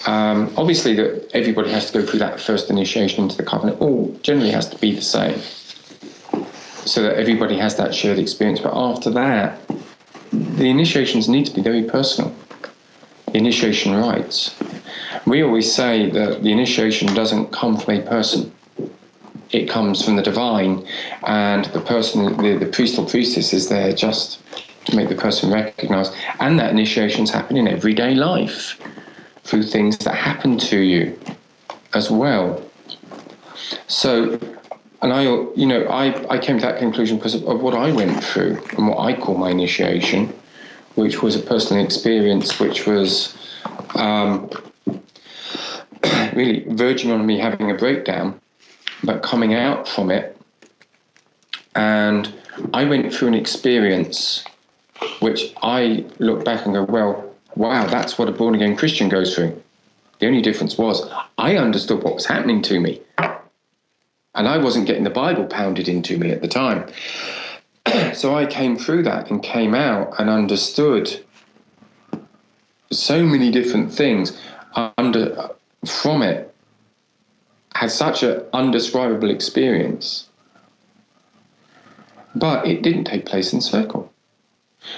Obviously, that everybody has to go through that first initiation into the coven. It all generally has to be the same, so that everybody has that shared experience. But after that, the initiations need to be very personal. The initiation rites. We always say that the initiation doesn't come from a person. It comes from the divine, and the person, the priest or priestess, is there just to make the person recognize. And that initiations happen in everyday life, through things that happen to you as well. So, and I came to that conclusion because of what I went through and what I call my initiation, which was a personal experience, which was really verging on me having a breakdown, but coming out from it. And I went through an experience which I look back and go, well, wow, that's what a born-again Christian goes through. The only difference was I understood what was happening to me. And I wasn't getting the Bible pounded into me at the time. So I came through that and came out and understood so many different things from it. Had such an undescribable experience. But it didn't take place in circle.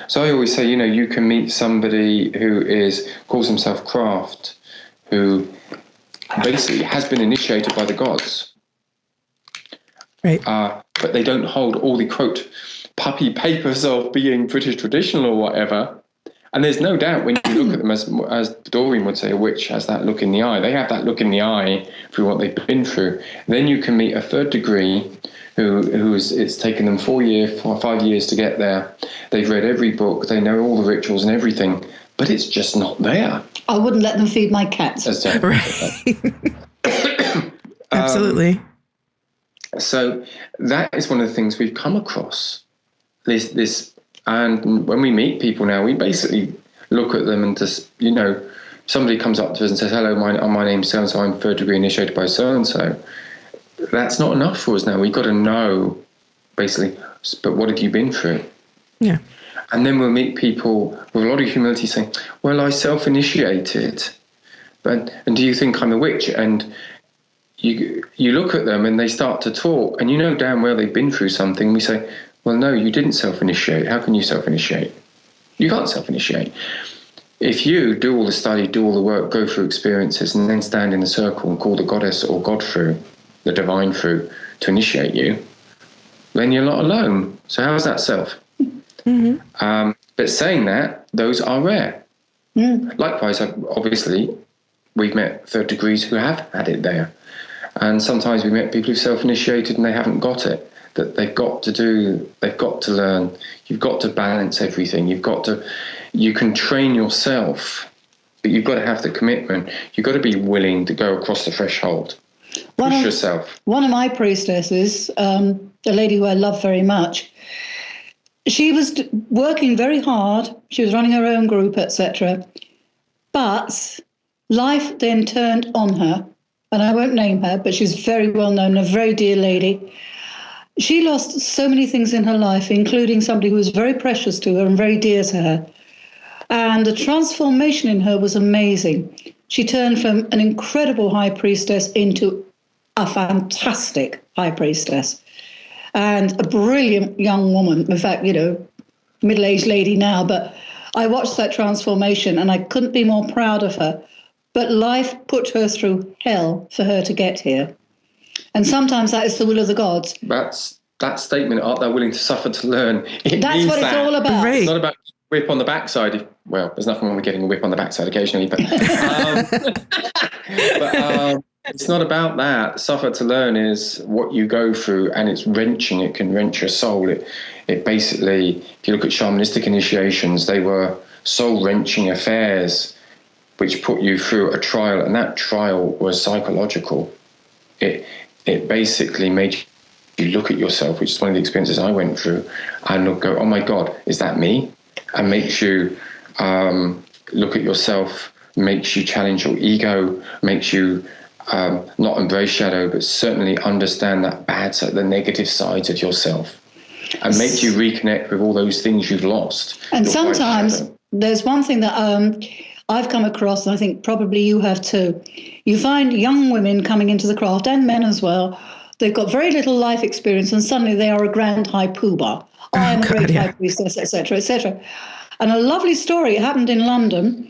So I always say, you can meet somebody who calls himself Craft, who basically has been initiated by the gods. Right. But they don't hold all the, quote, puppy papers of being British traditional or whatever. And there's no doubt when you look at them, as Doreen would say, a witch has that look in the eye. They have that look in the eye through what they've been through. Then you can meet a third degree it's taken them 5 years to get there. They've read every book, they know all the rituals and everything, but it's just not there. I wouldn't let them feed my cats. Right. Absolutely. So that is one of the things we've come across. This, and when we meet people now, we basically look at them and just, somebody comes up to us and says, hello, my name's so-and-so, I'm third degree initiated by so-and-so. That's not enough for us now. We've got to know, basically, but what have you been through? Yeah. And then we'll meet people with a lot of humility saying, well, I self-initiated, and do you think I'm a witch? And you look at them and they start to talk, and damn well they've been through something. We say, well, no, you didn't self-initiate. How can you self-initiate? You can't self-initiate. If you do all the study, do all the work, go through experiences, and then stand in a circle and call the goddess or God through, the divine through, to initiate you, then you're not alone. So how is that self? Mm-hmm. But saying that, those are rare. Mm. Likewise, obviously, we've met third degrees who have had it there. And sometimes we met people who've self-initiated and they haven't got it. That they've got to learn. You've got to balance everything. You can train yourself, but you've got to have the commitment. You've got to be willing to go across the threshold. Push yourself. One of my priestesses, a lady who I love very much, she was working very hard. She was running her own group, etc. But life then turned on her, and I won't name her, but she's very well known, a very dear lady. She lost so many things in her life, including somebody who was very precious to her and very dear to her. And the transformation in her was amazing. She turned from an incredible high priestess into a fantastic high priestess and a brilliant young woman. In fact, middle-aged lady now, but I watched that transformation and I couldn't be more proud of her. But life put her through hell for her to get here. And sometimes that is the will of the gods. That's that statement, art thou willing to suffer to learn? That's what it's all about. Right. It's not about whip on the backside. Well, there's nothing wrong with getting a whip on the backside occasionally, but, it's not about that. Suffer to learn is what you go through, and it's wrenching. It can wrench your soul. It basically, if you look at shamanistic initiations, they were soul-wrenching affairs which put you through a trial, and that trial was psychological. It basically made you look at yourself, which is one of the experiences I went through, and go, oh my God, is that me? And makes you look at yourself, makes you challenge your ego, makes you not embrace shadow, but certainly understand that bad side, the negative sides of yourself, and makes you reconnect with all those things you've lost. And sometimes there's one thing that I've come across, and I think probably you have too. You find young women coming into the craft, and men as well. They've got very little life experience, and suddenly they are a grand high poobah. I am a great high priestess, etc., etc. And a lovely story, it happened in London.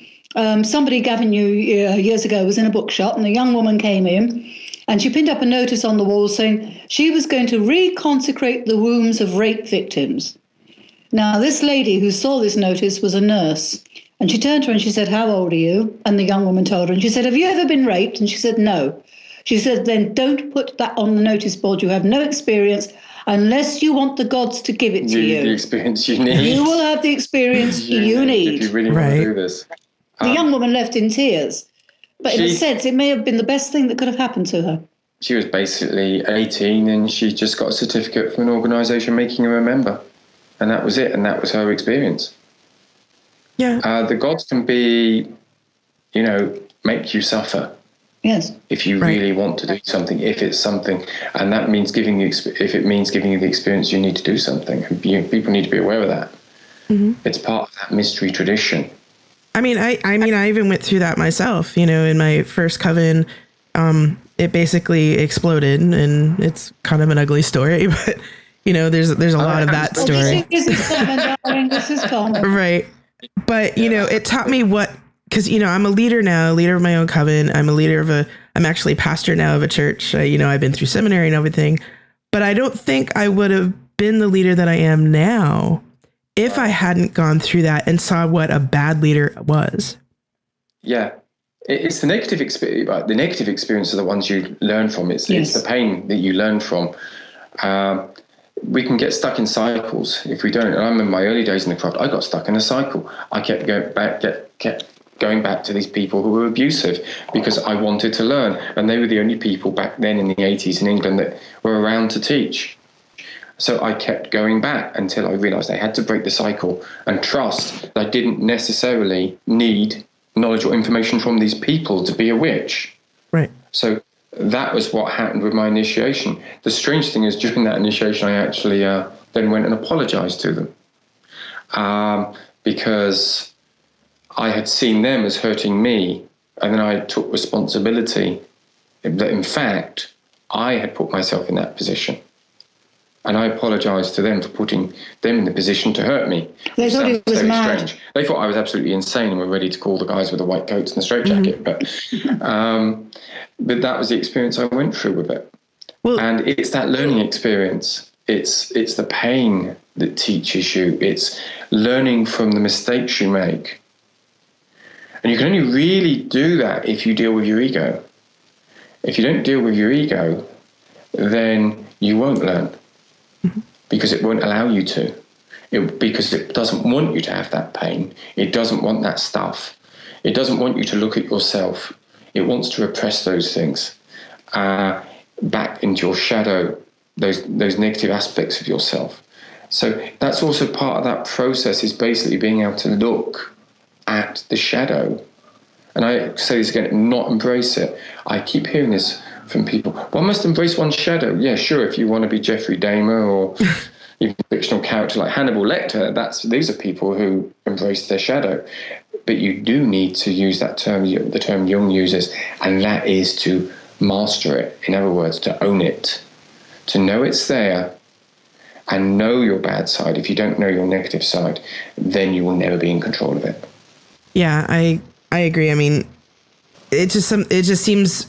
Somebody Gavin knew years ago was in a bookshop, and a young woman came in, and she pinned up a notice on the wall saying she was going to reconsecrate the wombs of rape victims. Now, this lady who saw this notice was a nurse, and she turned to her and she said, how old are you? And the young woman told her, and she said, have you ever been raped? And she said, no. She said, then don't put that on the notice board. You have no experience unless you want the gods to give it to you. The experience you need. You will have the experience you need. If you really want to do this. The young woman left in tears. But in a sense, it may have been the best thing that could have happened to her. She was basically 18 and she just got a certificate from an organisation making her a member. And that was it. And that was her experience. Yeah. The gods can be, make you suffer. Yes. If you really want to do something, if it's something, and that means if it means giving you the experience, you need to do something. And people need to be aware of that. Mm-hmm. It's part of that mystery tradition. I mean, I even went through that myself. In my first coven, it basically exploded, and it's kind of an ugly story, but there's a lot of that story. This is common, darling. This is common. Right. But it taught me because, I'm a leader now, a leader of my own coven. I'm a leader I'm actually pastor now of a church. I've been through seminary and everything, but I don't think I would have been the leader that I am now if I hadn't gone through that and saw what a bad leader was. Yeah. It's the negative experience, but the negative experience are the ones you learn from. It's the pain that you learn from. We can get stuck in cycles if we don't. And I remember my early days in the craft, I got stuck in a cycle. I kept going back to these people who were abusive because I wanted to learn. And they were the only people back then in the 80s in England that were around to teach. So I kept going back until I realized I had to break the cycle and trust that I didn't necessarily need knowledge or information from these people to be a witch. Right. So that was what happened with my initiation. The strange thing is, during that initiation, I actually then went and apologized to them because I had seen them as hurting me, and then I took responsibility that, in fact, I had put myself in that position. And I apologized to them for putting them in the position to hurt me. They thought it was mad. Strange. They thought I was absolutely insane and were ready to call the guys with the white coats and the straitjacket. Mm-hmm. But that was the experience I went through with it. Well, and it's that learning experience. It's the pain that teaches you. It's learning from the mistakes you make. And you can only really do that if you deal with your ego. If you don't deal with your ego, then you won't learn. Because it won't allow you to. Because it doesn't want you to have that pain. It doesn't want that stuff. It doesn't want you to look at yourself. It wants to repress those things back into your shadow, those negative aspects of yourself. So that's also part of that process, is basically being able to look at the shadow. And I say this again, not embrace it. I keep hearing this from people. One must embrace one's shadow. Yeah, sure, if you want to be Jeffrey Dahmer or even a fictional character like Hannibal Lecter, these are people who embrace their shadow. But you do need to use that term, the term Jung uses, and that is to master it. In other words, to own it, to know it's there, and know your bad side, if you don't know your negative side, then you will never be in control of it. Yeah, I agree. I mean, it just seems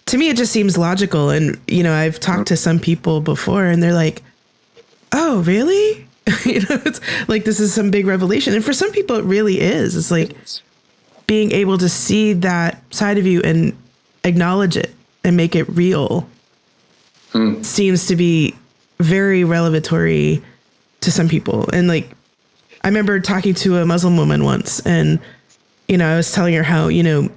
to me, it just seems logical. And, you know, I've talked to some people before and they're like, oh, really? You know, it's like, this is some big revelation. And for some people, it really is. It's like being able to see that side of you and acknowledge it and make it real seems to be very revelatory to some people. And like, I remember talking to a Muslim woman once, and, you know, I was telling her how, you know,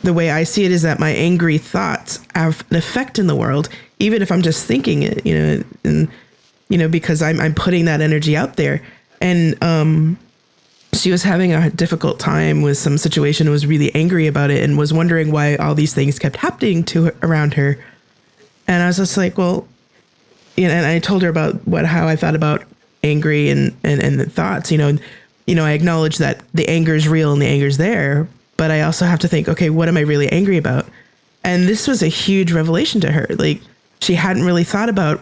the way I see it is that my angry thoughts have an effect in the world, even if I'm just thinking it, you know, and, you know, because I'm putting that energy out there. And she was having a difficult time with some situation, was really angry about it, and was wondering why all these things kept happening to her, around her. And I was just like, well, you know, and I told her about how I thought about angry and the thoughts, you know, I acknowledge that the anger is real and the anger is there, but I also have to think, okay, what am I really angry about? And this was a huge revelation to her. Like, she hadn't really thought about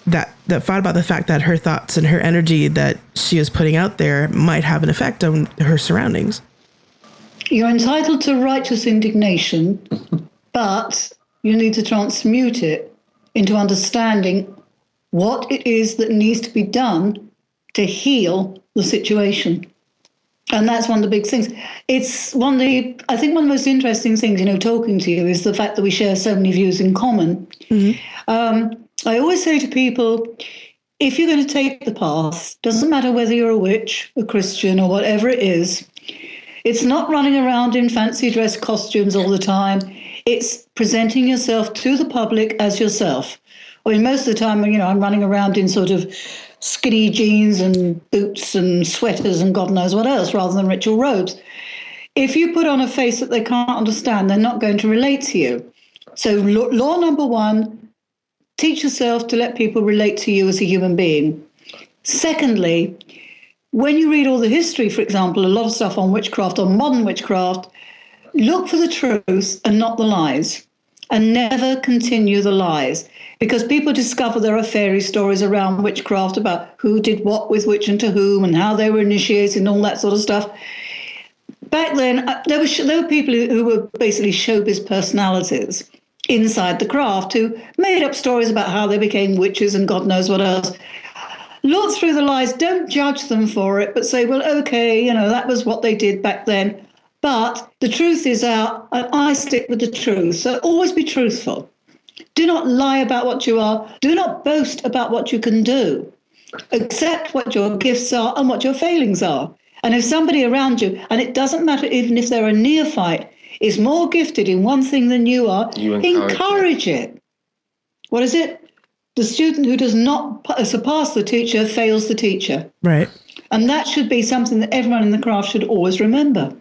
thought about the fact that her thoughts and her energy that she was putting out there might have an effect on her surroundings. You're entitled to righteous indignation, but you need to transmute it into understanding what it is that needs to be done to heal the situation. And that's one of the big things. It's I think one of the most interesting things, you know, talking to you, is the fact that we share so many views in common. Mm-hmm. I always say to people, if you're going to take the path, doesn't matter whether you're a witch, a Christian, or whatever it is, it's not running around in fancy dress costumes all the time. It's presenting yourself to the public as yourself. I mean, most of the time, you know, I'm running around in sort of skinny jeans and boots and sweaters and God knows what else, rather than ritual robes. If you put on a face that they can't understand, they're not going to relate to you. So law number one, teach yourself to let people relate to you as a human being. Secondly, when you read all the history, for example, a lot of stuff on witchcraft, on modern witchcraft, look for the truth and not the lies, and never continue the lies, because people discover there are fairy stories around witchcraft about who did what with which and to whom and how they were initiated and all that sort of stuff. Back then, there were people who were basically showbiz personalities inside the craft who made up stories about how they became witches and God knows what else. Look through the lies, don't judge them for it, but say, well, okay, you know, that was what they did back then. But the truth is out, and I stick with the truth. So always be truthful. Do not lie about what you are. Do not boast about what you can do. Accept what your gifts are and what your failings are. And if somebody around you, and it doesn't matter even if they're a neophyte, is more gifted in one thing than you are, encourage it. What is it? The student who does not surpass the teacher fails the teacher. Right. And that should be something that everyone in the craft should always remember.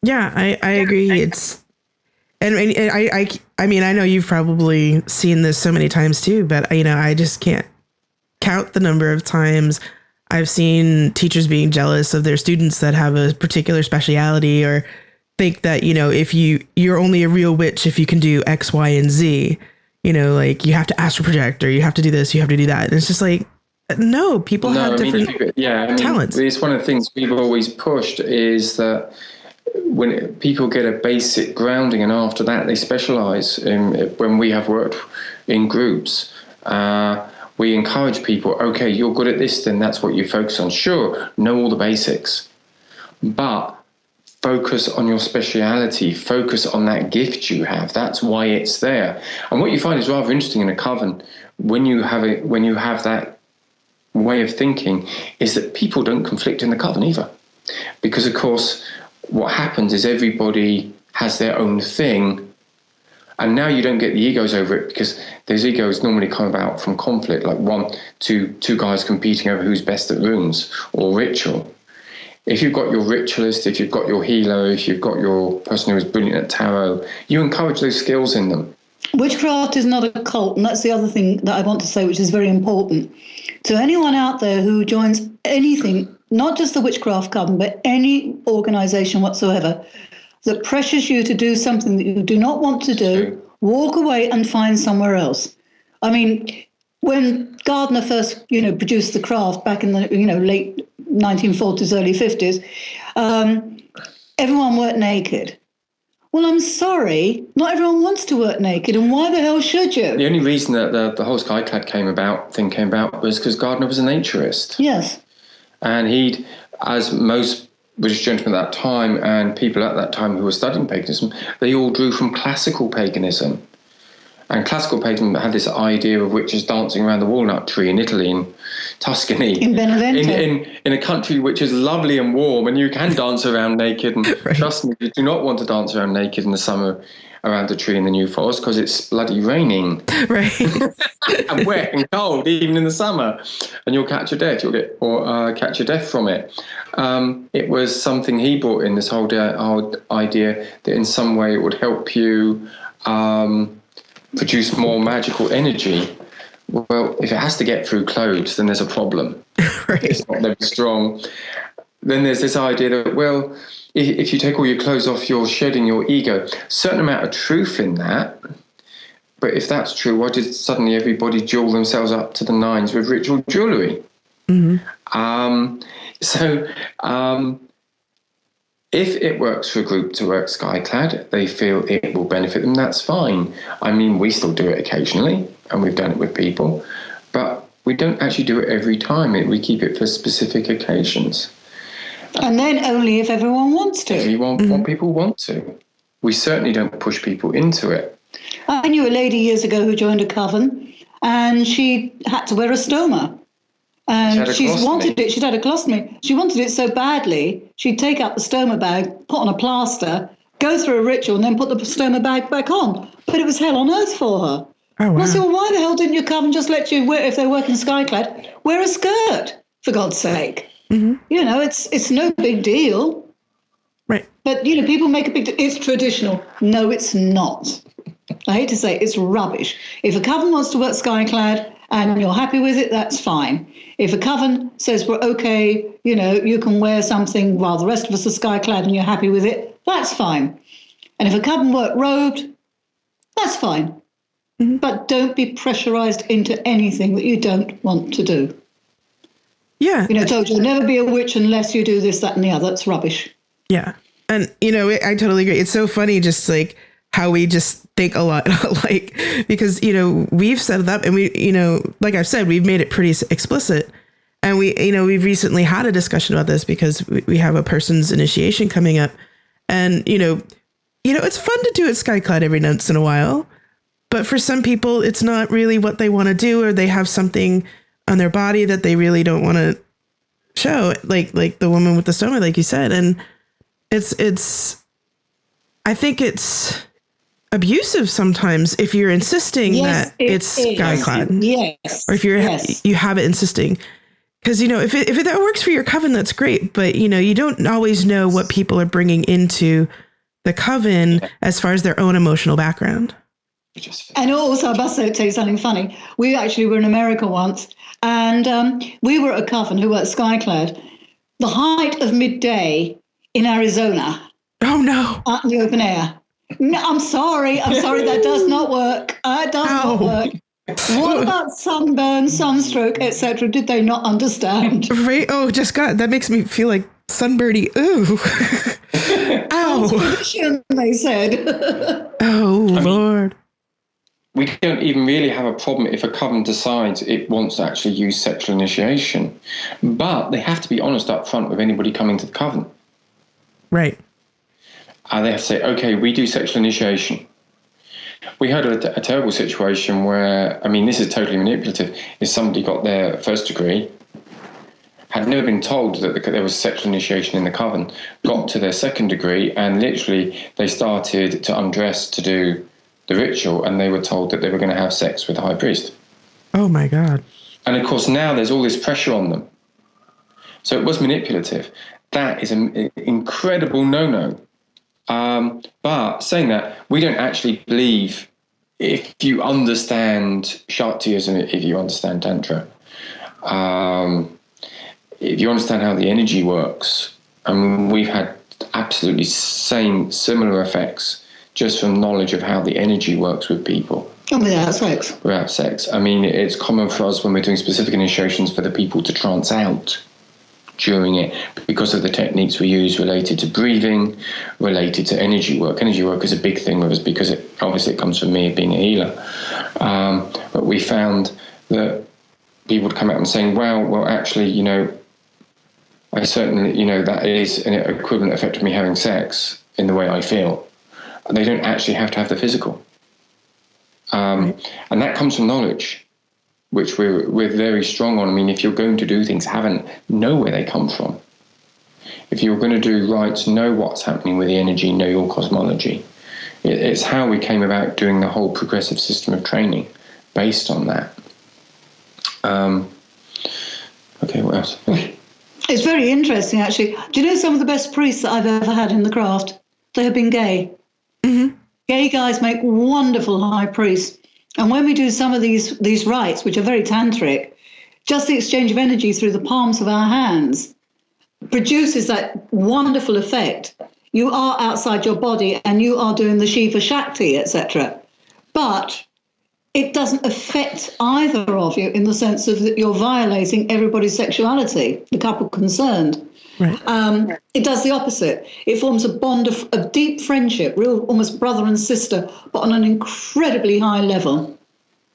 Yeah, I agree. And I mean, I know you've probably seen this so many times too, but, you know, I just can't count the number of times I've seen teachers being jealous of their students that have a particular speciality, or think that, you know, if you're only a real witch if you can do X, Y, and Z, you know, like you have to astral project, or you have to do this, you have to do that. And it's just like, no, people have different talents. It's one of the things we've always pushed is that when people get a basic grounding and after that they specialize. When we have worked in groups, we encourage people, okay, you're good at this, then that's what you focus on. Sure, know all the basics, but focus on your speciality, focus on that gift you have. That's why it's there. And what you find is rather interesting in a coven, when you have that way of thinking, is that people don't conflict in the coven either. Because of course, what happens is everybody has their own thing, and now you don't get the egos over it, because those egos normally come about from conflict, like two guys competing over who's best at runes or ritual. If you've got your ritualist, if you've got your healer, if you've got your person who is brilliant at tarot, you encourage those skills in them. Witchcraft is not a cult, and that's the other thing that I want to say, which is very important. So anyone out there who joins anything, not just the Witchcraft Coven, but any organisation whatsoever, that pressures you to do something that you do not want to do, walk away and find somewhere else. I mean, when Gardner first, produced the craft back in the, late 1940s, early 50s, everyone worked naked. Well, I'm sorry, not everyone wants to work naked, and why the hell should you? The only reason that the whole skyclad came about was because Gardner was a naturist. Yes. And he'd, as most British gentlemen at that time and people at that time who were studying paganism, they all drew from classical paganism. And classical paganism had this idea of witches dancing around the walnut tree in Italy, in Tuscany. In Benevento. In a country which is lovely and warm, and you can dance around naked. And Right. Trust me, you do not want to dance around naked in the summer around a tree in the New Forest because it's bloody raining. Right. And wet and cold, even in the summer. And you'll catch a death. Catch a death from it. It was something he brought in, this whole idea that in some way it would help you produce more magical energy. Well, if it has to get through clothes, then there's a problem. Right. It's not very strong. Then there's this idea that, well, if you take all your clothes off, you're shedding your ego. Certain amount of truth in that. But if that's true, why did suddenly everybody jewel themselves up to the nines with ritual jewellery? Mm-hmm. If it works for a group to work skyclad, they feel it will benefit them, that's fine. I mean, we still do it occasionally, and we've done it with people, but we don't actually do it every time. We keep it for specific occasions. And then only if everyone wants to. What people want to. We certainly don't push people into it. I knew a lady years ago who joined a coven, and she had to wear a stoma. And she's wanted it. She'd had a colostomy. She wanted it so badly, she'd take out the stoma bag, put on a plaster, go through a ritual, and then put the stoma bag back on. But it was hell on earth for her. Oh, wow. I said, well, why the hell didn't your coven just let you wear, if they're working skyclad, wear a skirt, for God's sake? Mm-hmm. It's no big deal. Right. But, people make a big deal. It's traditional. No, it's not. I hate to say it, it's rubbish. If a coven wants to work skyclad and you're happy with it, that's fine. If a coven says, we're okay, you can wear something while the rest of us are skyclad and you're happy with it, that's fine. And if a coven work robed, that's fine. Mm-hmm. But don't be pressurized into anything that you don't want to do. Yeah. Told you'll never be a witch unless you do this, that, and the other. It's rubbish. Yeah. And, I totally agree. It's so funny, just like how we just think a lot alike, because, we've set it up and we, like I've said, we've made it pretty explicit. And we've recently had a discussion about this because we have a person's initiation coming up. And, it's fun to do it skyclad every once in a while. But for some people, it's not really what they want to do, or they have something on their body that they really don't want to show, like the woman with the stoma, like you said. And I think it's abusive sometimes if you're insisting that it's skyclad. Yes. Or if you have it insisting. Because, if that works for your coven, that's great. But, you don't always know what people are bringing into the coven as far as their own emotional background. And also, I must tell you something funny. We actually were in America once, and we were at a coven who were at skyclad. The height of midday in Arizona. Oh, no. Out in the open air. No, I'm sorry, that does not work. It does not work. What about sunburn, sunstroke, etc.? Did they not understand? Right? Oh, that makes me feel like sunbirdy. Ooh. Ow. They said. Oh, Lord. We don't even really have a problem if a coven decides it wants to actually use sexual initiation. But they have to be honest up front with anybody coming to the coven. Right. They have to say, okay, we do sexual initiation. We had a terrible situation where, this is totally manipulative, is somebody got their first degree, had never been told that there was sexual initiation in the coven, got to their second degree, and literally they started to undress to do the ritual, and they were told that they were going to have sex with the high priest. Oh, my God. And, of course, now there's all this pressure on them. So it was manipulative. That is an incredible no-no. But saying that, we don't actually believe, if you understand Shaktiism, if you understand Tantra, if you understand how the energy works, we've had absolutely similar effects just from knowledge of how the energy works with people. And without sex. Without sex. I mean, it's common for us when we're doing specific initiations for the people to trance out during it because of the techniques we use related to breathing, related to energy work. Energy work is a big thing with us because it comes from me being a healer. But we found that people would come out and saying, well, actually, I certainly, that is an equivalent effect of me having sex in the way I feel. And they don't actually have to have the physical. And that comes from knowledge, which we're very strong on. I mean, if you're going to do things, know where they come from. If you're going to do rites, know what's happening with the energy, know your cosmology. It's how we came about doing the whole progressive system of training based on that. Okay, what else? It's very interesting, actually. Do you know some of the best priests that I've ever had in the craft? They have been gay. Mm-hmm. Gay guys make wonderful high priests. And when we do some of these rites, which are very tantric, just the exchange of energy through the palms of our hands produces that wonderful effect. You are outside your body and you are doing the Shiva Shakti, etc. But it doesn't affect either of you in the sense of that you're violating everybody's sexuality, the couple concerned. Right. It does the opposite. It forms a bond of deep friendship, real almost brother and sister, but on an incredibly high level.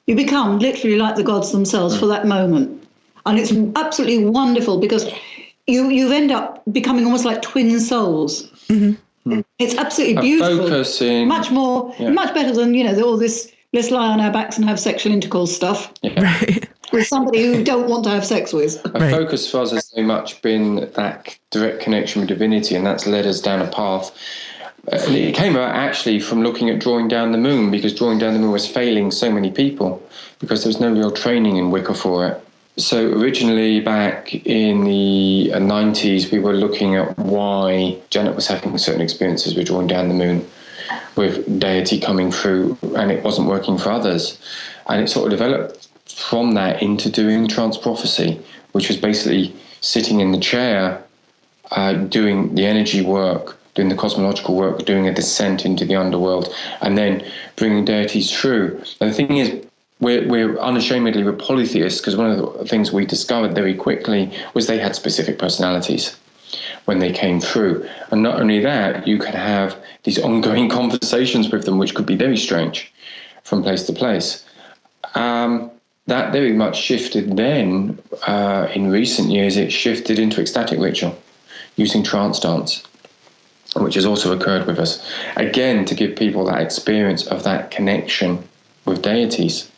You become literally like the gods themselves for that moment. And it's absolutely wonderful because you end up becoming almost like twin souls. Mm-hmm. It's absolutely beautiful. Much better than, all this let's lie on our backs and have sexual intercourse stuff. Yeah. Right. With somebody who you don't want to have sex with. A focus for us has very much been that direct connection with divinity, and that's led us down a path. It came about actually from looking at drawing down the moon, because drawing down the moon was failing so many people because there was no real training in Wicca for it. So originally back in the 90s, we were looking at why Janet was having certain experiences with drawing down the moon, with deity coming through, and it wasn't working for others. And it sort of developed from that into doing trance prophecy, which was basically sitting in the chair, doing the energy work, doing the cosmological work, doing a descent into the underworld, and then bringing deities through. And the thing is, we're unashamedly we're polytheists, because one of the things we discovered very quickly was they had specific personalities when they came through. And not only that, you could have these ongoing conversations with them, which could be very strange from place to place. That very much shifted then. In recent years, it shifted into ecstatic ritual, using trance dance, which has also occurred with us. Again, to give people that experience of that connection with deities.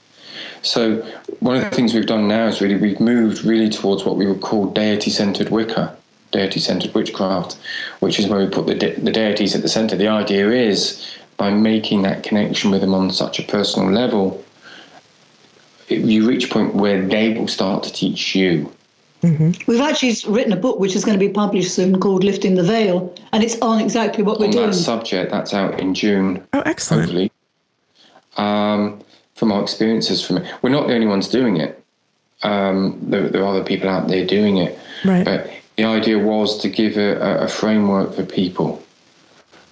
So one of the things we've done now is we've moved towards what we would call deity-centered Wicca, deity-centered witchcraft, which is where we put the deities at the center. The idea is, by making that connection with them on such a personal level, you reach a point where they will start to teach you. Mm-hmm. We've actually written a book which is going to be published soon called Lifting the Veil, and it's on exactly what we're doing. On that subject, that's out in June. Oh, excellent. Hopefully. From our experiences from it. We're not the only ones doing it. There are other people out there doing it. Right. But the idea was to give a framework for people.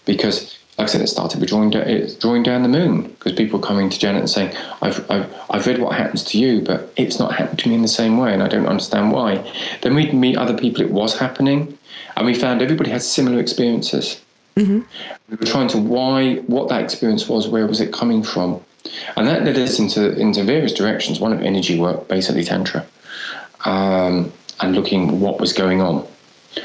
Because, like I said, it started with drawing down the moon, because people coming to Janet and saying, I've read what happens to you, but it's not happened to me in the same way, and I don't understand why. Then we'd meet other people it was happening, and we found everybody had similar experiences. Mm-hmm. We were trying to what that experience was, where was it coming from, and that led us into various directions. One of energy work, basically Tantra, and looking what was going on.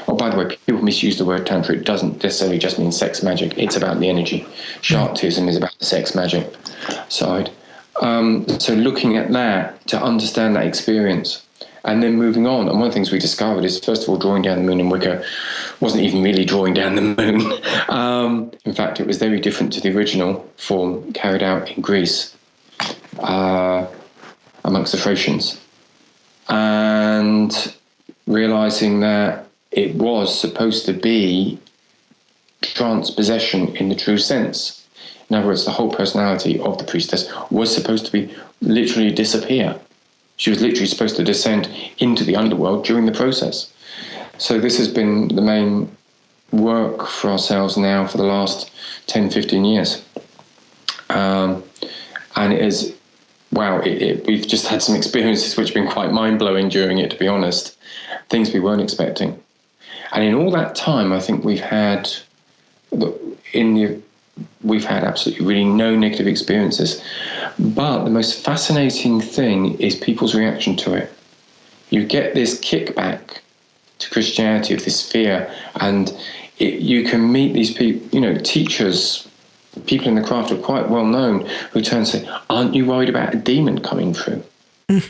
Oh, by the way, people misuse the word Tantra. It doesn't necessarily just mean sex magic. It's about the energy. Shaktism is about the sex magic side. So looking at that to understand that experience, and then moving on. And one of the things we discovered is, first of all, drawing down the moon in Wicca wasn't even really drawing down the moon. In fact, it was very different to the original form carried out in Greece amongst the Thracians. And realizing that it was supposed to be trance possession in the true sense. In other words, the whole personality of the priestess was supposed to be literally disappear. She was literally supposed to descend into the underworld during the process. So this has been the main work for ourselves now for the last 10, 15 years. And it is, wow, we've just had some experiences which have been quite mind-blowing during it, to be honest. Things we weren't expecting. And in all that time, I think we've had absolutely really no negative experiences. But the most fascinating thing is people's reaction to it. You get this kickback to Christianity of this fear, and you can meet these people, teachers, people in the craft are quite well known, who turn and say, "Aren't you worried about a demon coming through?" And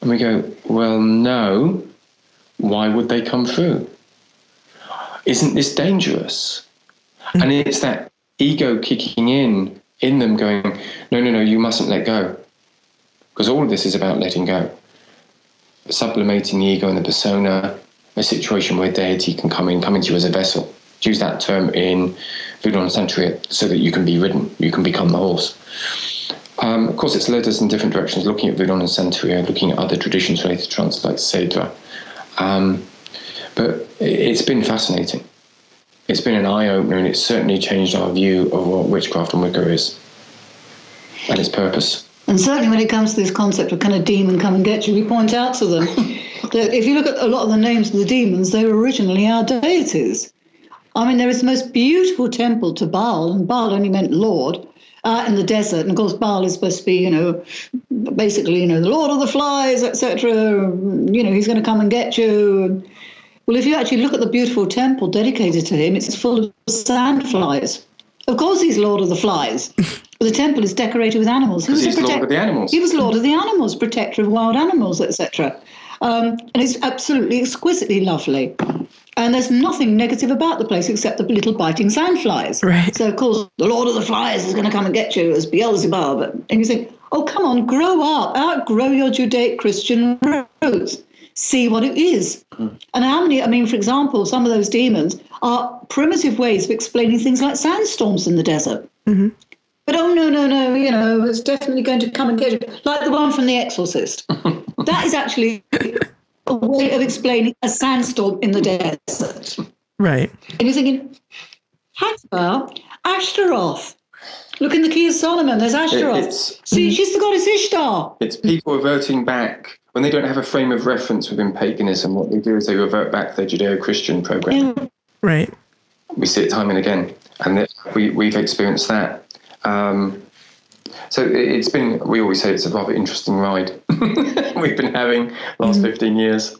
we go, "Well, no. Why would they come through? Isn't this dangerous?" And it's that ego kicking in them going, no, you mustn't let go. Because all of this is about letting go. Sublimating the ego and the persona, a situation where deity can come into you as a vessel. Use that term in Voodoo and Santeria, so that you can be ridden, you can become the horse. Of course, it's led us in different directions, looking at Voodoo and Santeria, looking at other traditions related to trance like Cedra. But it's been fascinating. It's been an eye-opener, and it's certainly changed our view of what witchcraft and Wicca is and its purpose. And certainly when it comes to this concept of, can a demon come and get you, we point out to them that if you look at a lot of the names of the demons, they were originally our deities. I mean, there is the most beautiful temple to Baal, and Baal only meant Lord, in the desert. And of course, Baal is supposed to be, basically, the Lord of the Flies, etc. He's going to come and get you. Well, if you actually look at the beautiful temple dedicated to him, it's full of sandflies. Of course, he's Lord of the Flies. But the temple is decorated with animals. He's Lord of the animals. He was Lord of the animals, protector of wild animals, etc. And it's absolutely exquisitely lovely. And there's nothing negative about the place except the little biting sandflies. Right. So, of course, the Lord of the Flies is going to come and get you as Beelzebub. And you think, oh, come on, grow up, outgrow your Judaic-Christian roots. See what it is. And for example, some of those demons are primitive ways of explaining things like sandstorms in the desert. Mm-hmm. But no, it's definitely going to come and get you. Like the one from The Exorcist. That is actually a way of explaining a sandstorm in the desert. Right. And you're thinking, Hathor, Ashtaroth. Look in the Key of Solomon, there's Ashtaroth. See, she's the goddess Ishtar. It's people reverting back. When they don't have a frame of reference within paganism, what they do is they revert back to their Judeo-Christian program. Yeah. Right. We see it time and again, and we've experienced that. So it's been, we always say it's a rather interesting ride we've been having the last 15 years.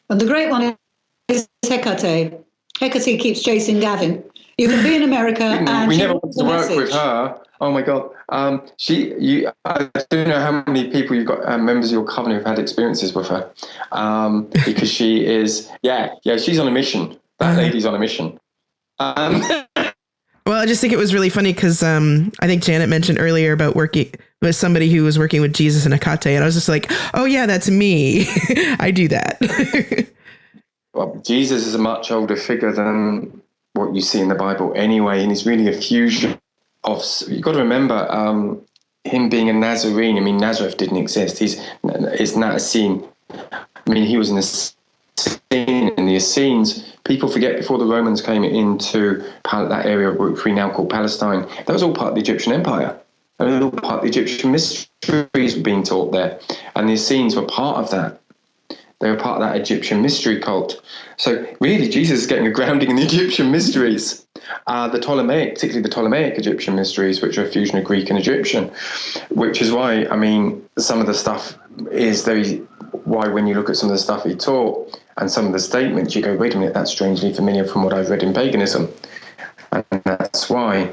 And the great one is Hecate. Hecate keeps chasing Gavin. You can be in America and we never want to work with her. Oh my God. I don't know how many people you've got, members of your coven who've had experiences with her. Because she is, she's on a mission. That lady's on a mission. Well, I just think it was really funny because I think Janet mentioned earlier about working with somebody who was working with Jesus and Hecate. And I was just like, oh yeah, that's me. I do that. Well, Jesus is a much older figure than what you see in the Bible anyway. And he's really a fusion of, you've got to remember, him being a Nazarene. I mean, Nazareth didn't exist. He's Nazarene. I mean, he was in the Essenes. People forget, before the Romans came into that area which we now call Palestine, that was all part of the Egyptian Empire. That was all part of the Egyptian mysteries were being taught there. And the Essenes were part of that. They were part of that Egyptian mystery cult. So really, Jesus is getting a grounding in the Egyptian mysteries. Particularly the Ptolemaic Egyptian mysteries, which are a fusion of Greek and Egyptian, which is why, I mean, some of the stuff is why when you look at some of the stuff he taught and some of the statements, you go, wait a minute, that's strangely familiar from what I've read in paganism. And that's why.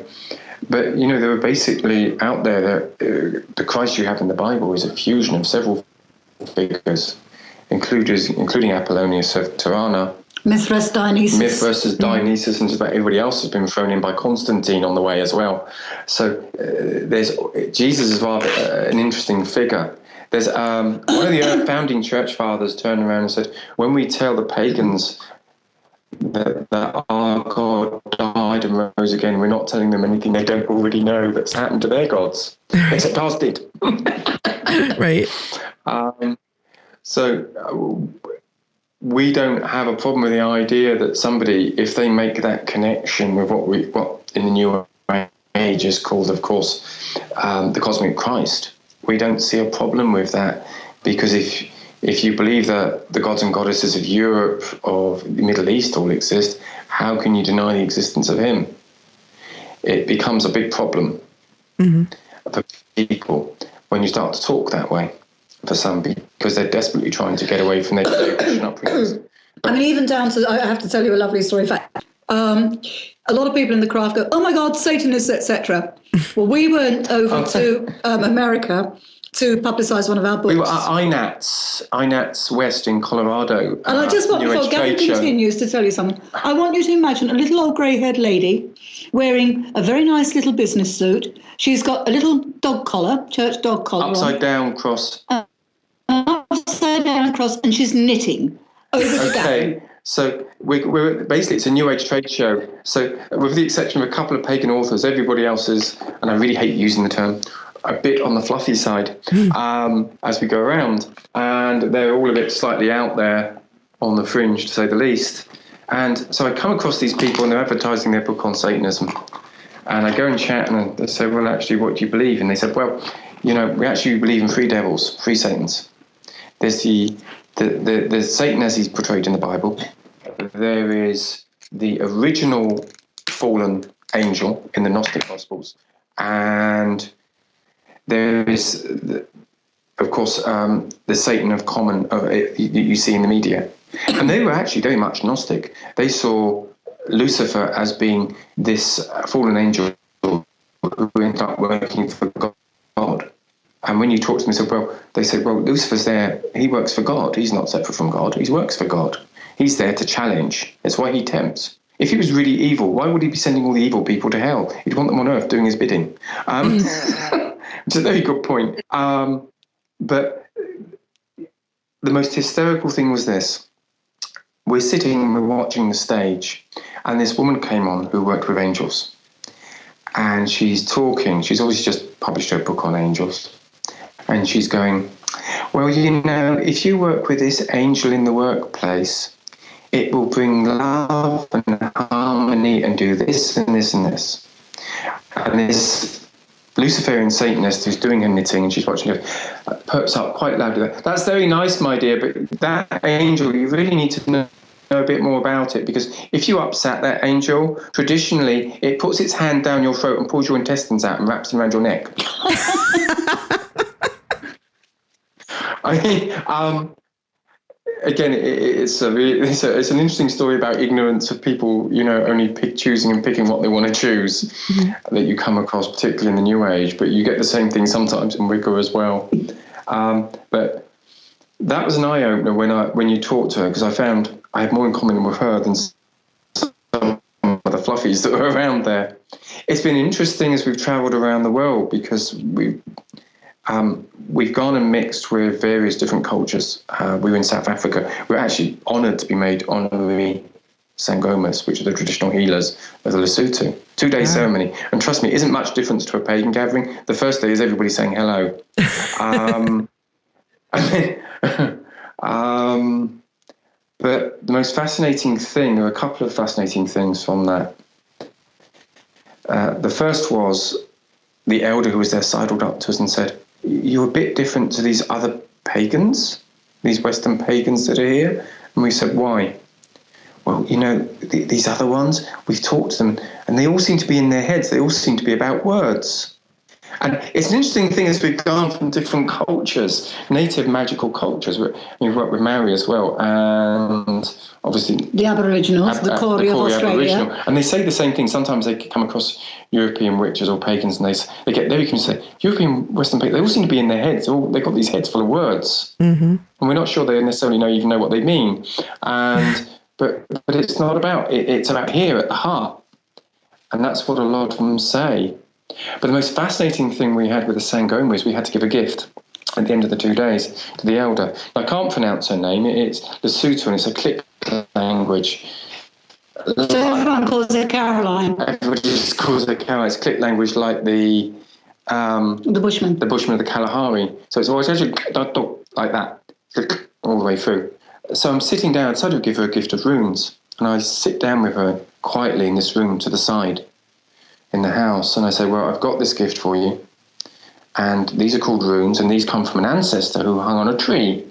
But, they were basically out there, the Christ you have in the Bible is a fusion of several figures, including Apollonius of Tirana, Mithras, Dionysus, and just about everybody else has been thrown in by Constantine on the way as well. So Jesus is rather an interesting figure. There's one of the founding church fathers turned around and said, when we tell the pagans that our God died and rose again, we're not telling them anything they don't already know that's happened to their gods, except ours did. Right. So we don't have a problem with the idea that somebody, if they make that connection with what in the New Age is called, of course, the cosmic Christ. We don't see a problem with that, because if you believe that the gods and goddesses of Europe, of the Middle East all exist, how can you deny the existence of him? It becomes a big problem for people when you start to talk that way, for some people, because they're desperately trying to get away from their Christian upbringings. I mean, even down to, I have to tell you a lovely story. In fact, a lot of people in the craft go, "Oh my God, Satanists, etc." Well, we went over to America to publicise one of our books. We were at INATS West in Colorado. And I just want, before Gavin continues, to tell you something. I want you to imagine a little old grey-haired lady wearing a very nice little business suit. She's got a little dog collar, church dog collar. Upside down cross. Upside down cross, and she's knitting over the Gavin. So we're basically, it's a New Age trade show. So with the exception of a couple of pagan authors, everybody else is, and I really hate using the term, a bit on the fluffy side as we go around. And they're all a bit slightly out there on the fringe, to say the least. And so I come across these people and they're advertising their book on Satanism. And I go and chat and they say, "Well, actually, what do you believe?" And they said, "Well, we actually believe in three devils, three Satans. There's the Satan as he's portrayed in the Bible. There is the original fallen angel in the Gnostic Gospels. And there is, of course, the Satan of common that you see in the media." And they were actually very much Gnostic. They saw Lucifer as being this fallen angel who ended up working for God. And when you talk to them, they said, well, Lucifer's there. He works for God. He's not separate from God. He works for God. He's there to challenge. That's why he tempts. If he was really evil, why would he be sending all the evil people to hell? He'd want them on earth doing his bidding. Which is a very good point. But the most hysterical thing was this. We're sitting and we're watching the stage, and this woman came on who worked with angels. And she's talking. She's obviously just published her book on angels. And she's going, "Well, if you work with this angel in the workplace, it will bring love and harmony and do this and this and this." And this Luciferian Satanist who's doing her knitting and she's watching it perks up quite loudly. "That's very nice, my dear, but that angel, you really need to know a bit more about it, because if you upset that angel, traditionally it puts its hand down your throat and pulls your intestines out and wraps them around your neck." I mean, again, it's an interesting story about ignorance of people, only choosing and picking what they want to choose that you come across, particularly in the New Age. But you get the same thing sometimes in Wicca as well. But that was an eye opener when you talked to her, because I found I had more in common with her than some of the fluffies that were around there. It's been interesting as we've travelled around the world, because we've gone and mixed with various different cultures. We were in South Africa. We were actually honoured to be made honorary Sangomas, which are the traditional healers of the Lesotho. 2-day ceremony. And trust me, it isn't much difference to a pagan gathering. The first day is everybody saying hello. But the most fascinating thing, there were a couple of fascinating things from that. The first was the elder who was there sidled up to us and said, "You're a bit different to these other pagans, these Western pagans that are here." And we said, "Why?" "Well, these other ones, we've talked to them, and they all seem to be in their heads. They all seem to be about words." And it's an interesting thing as we've gone from different cultures, native magical cultures. We've worked with Maori as well, and obviously the Aboriginals, the Koori of Australia. Aboriginal. And they say the same thing. Sometimes they come across European witches or pagans, and they get there. You can say European Western pagans. They all seem to be in their heads. They've got these heads full of words, and we're not sure they necessarily even know what they mean. And but it's not about it. It's about here at the heart, and that's what a lot of them say. But the most fascinating thing we had with the Sangoma is we had to give a gift at the end of the 2 days to the elder. I can't pronounce her name. It's Lesotho, and it's a click language. So everyone calls her Caroline. Everybody just calls her Caroline. It's click language like the Bushman. The Bushman of the Kalahari. So it's always actually like that, all the way through. So I'm sitting down, I decided to give her a gift of runes. And I sit down with her quietly in this room to the side. in the house. And I say, well, I've got this gift for you. And these are called runes, and these come from an ancestor who hung on a tree.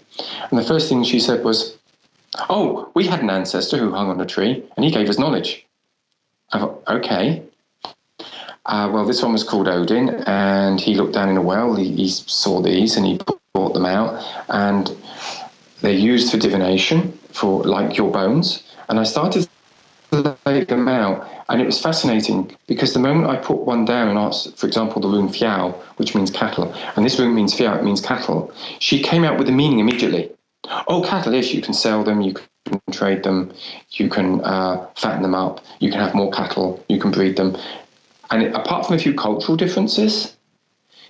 And the first thing she said was, oh, we had an ancestor who hung on a tree, and he gave us knowledge. I thought, okay. Well, this one was called Odin, and he looked down in a well. He saw these, and he brought them out, and they're used for divination, for like your bones. And I started to lay them out, and it was fascinating because the moment I put one down and asked, for example, the rune Fiao, which means cattle, and this rune means Fiao, it means cattle, she came out with the meaning immediately. Oh, cattle is, you can sell them, you can trade them, you can fatten them up, you can have more cattle, you can breed them. And apart from a few cultural differences,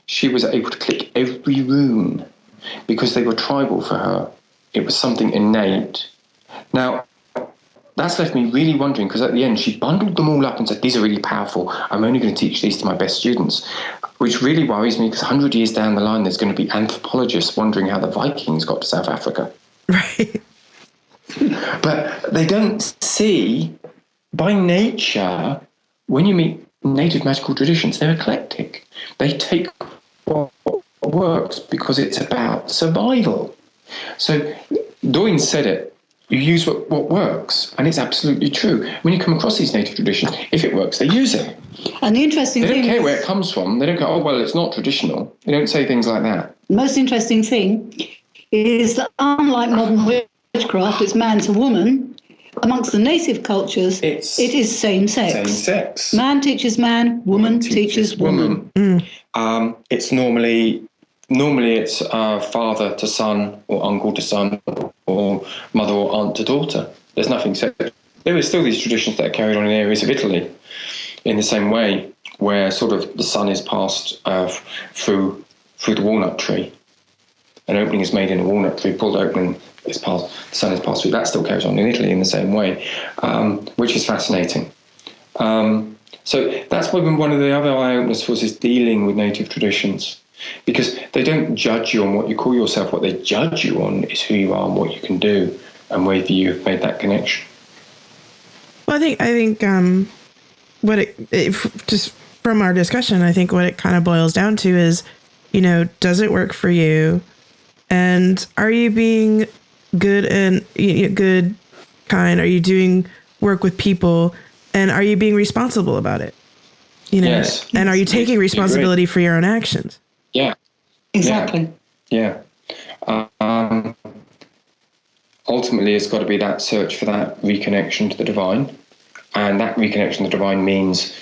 she was able to click every rune because they were tribal for her. It was something innate. Now, that's left me really wondering, because at the end she bundled them all up and said, these are really powerful. I'm only going to teach these to my best students, which really worries me because 100 years down the line, there's going to be anthropologists wondering how the Vikings got to South Africa. Right. But they don't see, by nature, when you meet native magical traditions, they're eclectic. They take what works because it's about survival. So Doyne said it. You use what works, and it's absolutely true. When you come across these native traditions, if it works, they use it. And the interesting thing they don't care where it comes from. They don't go, oh, well, it's not traditional. They don't say things like that. The most interesting thing is that unlike modern witchcraft, it's man to woman. Amongst the native cultures, it is same sex. Same sex. Man teaches man, woman teaches woman. It's normally it's father to son, or uncle to son, or mother or aunt to daughter. There's nothing sexual. There are still these traditions that are carried on in areas of Italy in the same way, where sort of the son is passed through the walnut tree. An opening is made in a walnut tree, pulled open, the son is passed through. That still carries on in Italy in the same way, which is fascinating. So that's probably one of the other eye-openers for us, is dealing with native traditions. Because they don't judge you on what you call yourself. What they judge you on is who you are and what you can do, and whether you've made that connection. Well, I think what it just from our discussion, I think what it kind of boils down to is, does it work for you, and are you being good and good, kind? Are you doing work with people, and are you being responsible about it? Yes. And are you taking responsibility for your own actions? Yeah. Exactly. Yeah. Ultimately, it's got to be that search for that reconnection to the divine. And that reconnection to the divine means,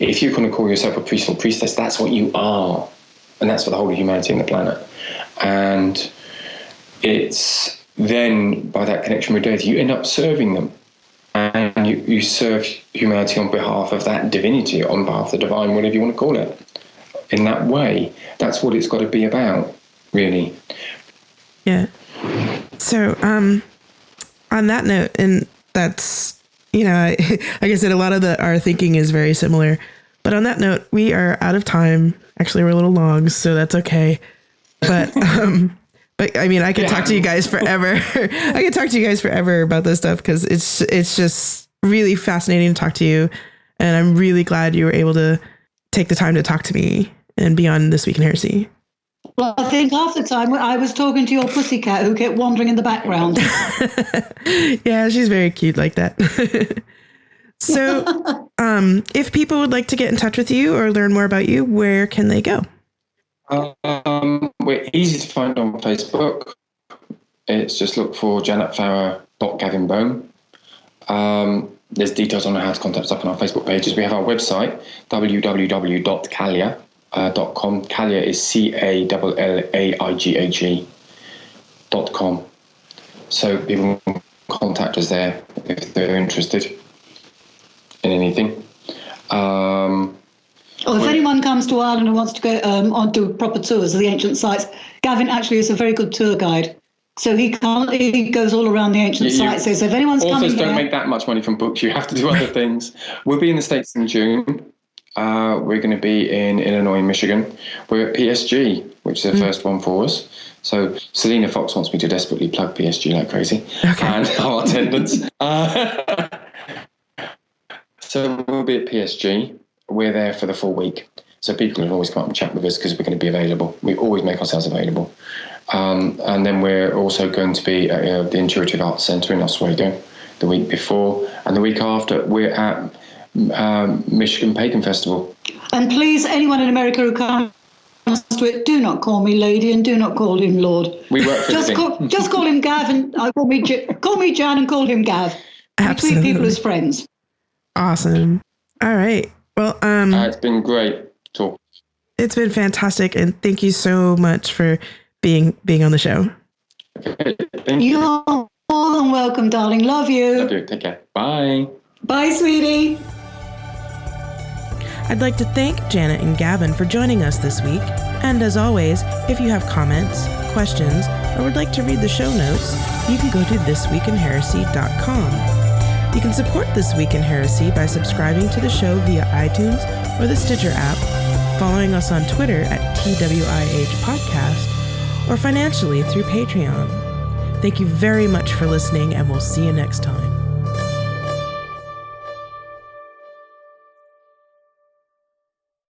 if you're going to call yourself a priest or priestess, that's what you are. And that's for the whole of humanity and the planet. And it's then, by that connection with death, you end up serving them. And you serve humanity on behalf of that divinity, on behalf of the divine, whatever you want to call it. In that way, that's what it's got to be about, really. Yeah. So, on that note, and that's, like I said, a lot of our thinking is very similar. But on that note, we are out of time. Actually, we're a little long, so that's okay. But I mean, I could talk to you guys forever. I could talk to you guys forever about this stuff, because it's just really fascinating to talk to you. And I'm really glad you were able to take the time to talk to me and be on This Week in Heresy. Well, I think half the time I was talking to your pussycat who kept wandering in the background. Yeah, she's very cute like that. So, if people would like to get in touch with you or learn more about you, where can they go? We're easy to find on Facebook. It's just look for Gavin Bone. There's details on how to contact us up on our Facebook pages. We have our website, www.callia.com. Callia is CALLAIGHE.com. So people can contact us there if they're interested in anything. If anyone comes to Ireland and wants to go on do proper tours of the ancient sites, Gavin actually is a very good tour guide. So he goes all around the ancient sites. So if anyone's coming authors don't make that much money from books. You have to do other things. We'll be in the States in June. We're going to be in Illinois and Michigan. We're at PSG, which is the first one for us. So Selena Fox wants me to desperately plug PSG like crazy. Okay. And our attendance. So we'll be at PSG. We're there for the full week. So people can always come up and chat with us because we're going to be available. We always make ourselves available. And then we're also going to be at the Intuitive Arts Centre in Oswego the week before. And the week after, we're at Michigan Pagan Festival. And please, anyone in America who comes to it, do not call me lady and do not call him Lord. We work for just call him Gavin. Call me Jan and call him Gav. Absolutely. We treat people as friends. Awesome. All right. Well, it's been great talk. It's been fantastic, and thank you so much for being on the show. Okay, thank you. You're more than welcome, darling. Love you. Love you. Take care. Bye. Bye, sweetie. I'd like to thank Janet and Gavin for joining us this week. And as always, if you have comments, questions, or would like to read the show notes, you can go to thisweekinheresy.com. You can support This Week in Heresy by subscribing to the show via iTunes or the Stitcher app, following us on Twitter at TWIH Podcast, or financially through Patreon. Thank you very much for listening, and we'll see you next time.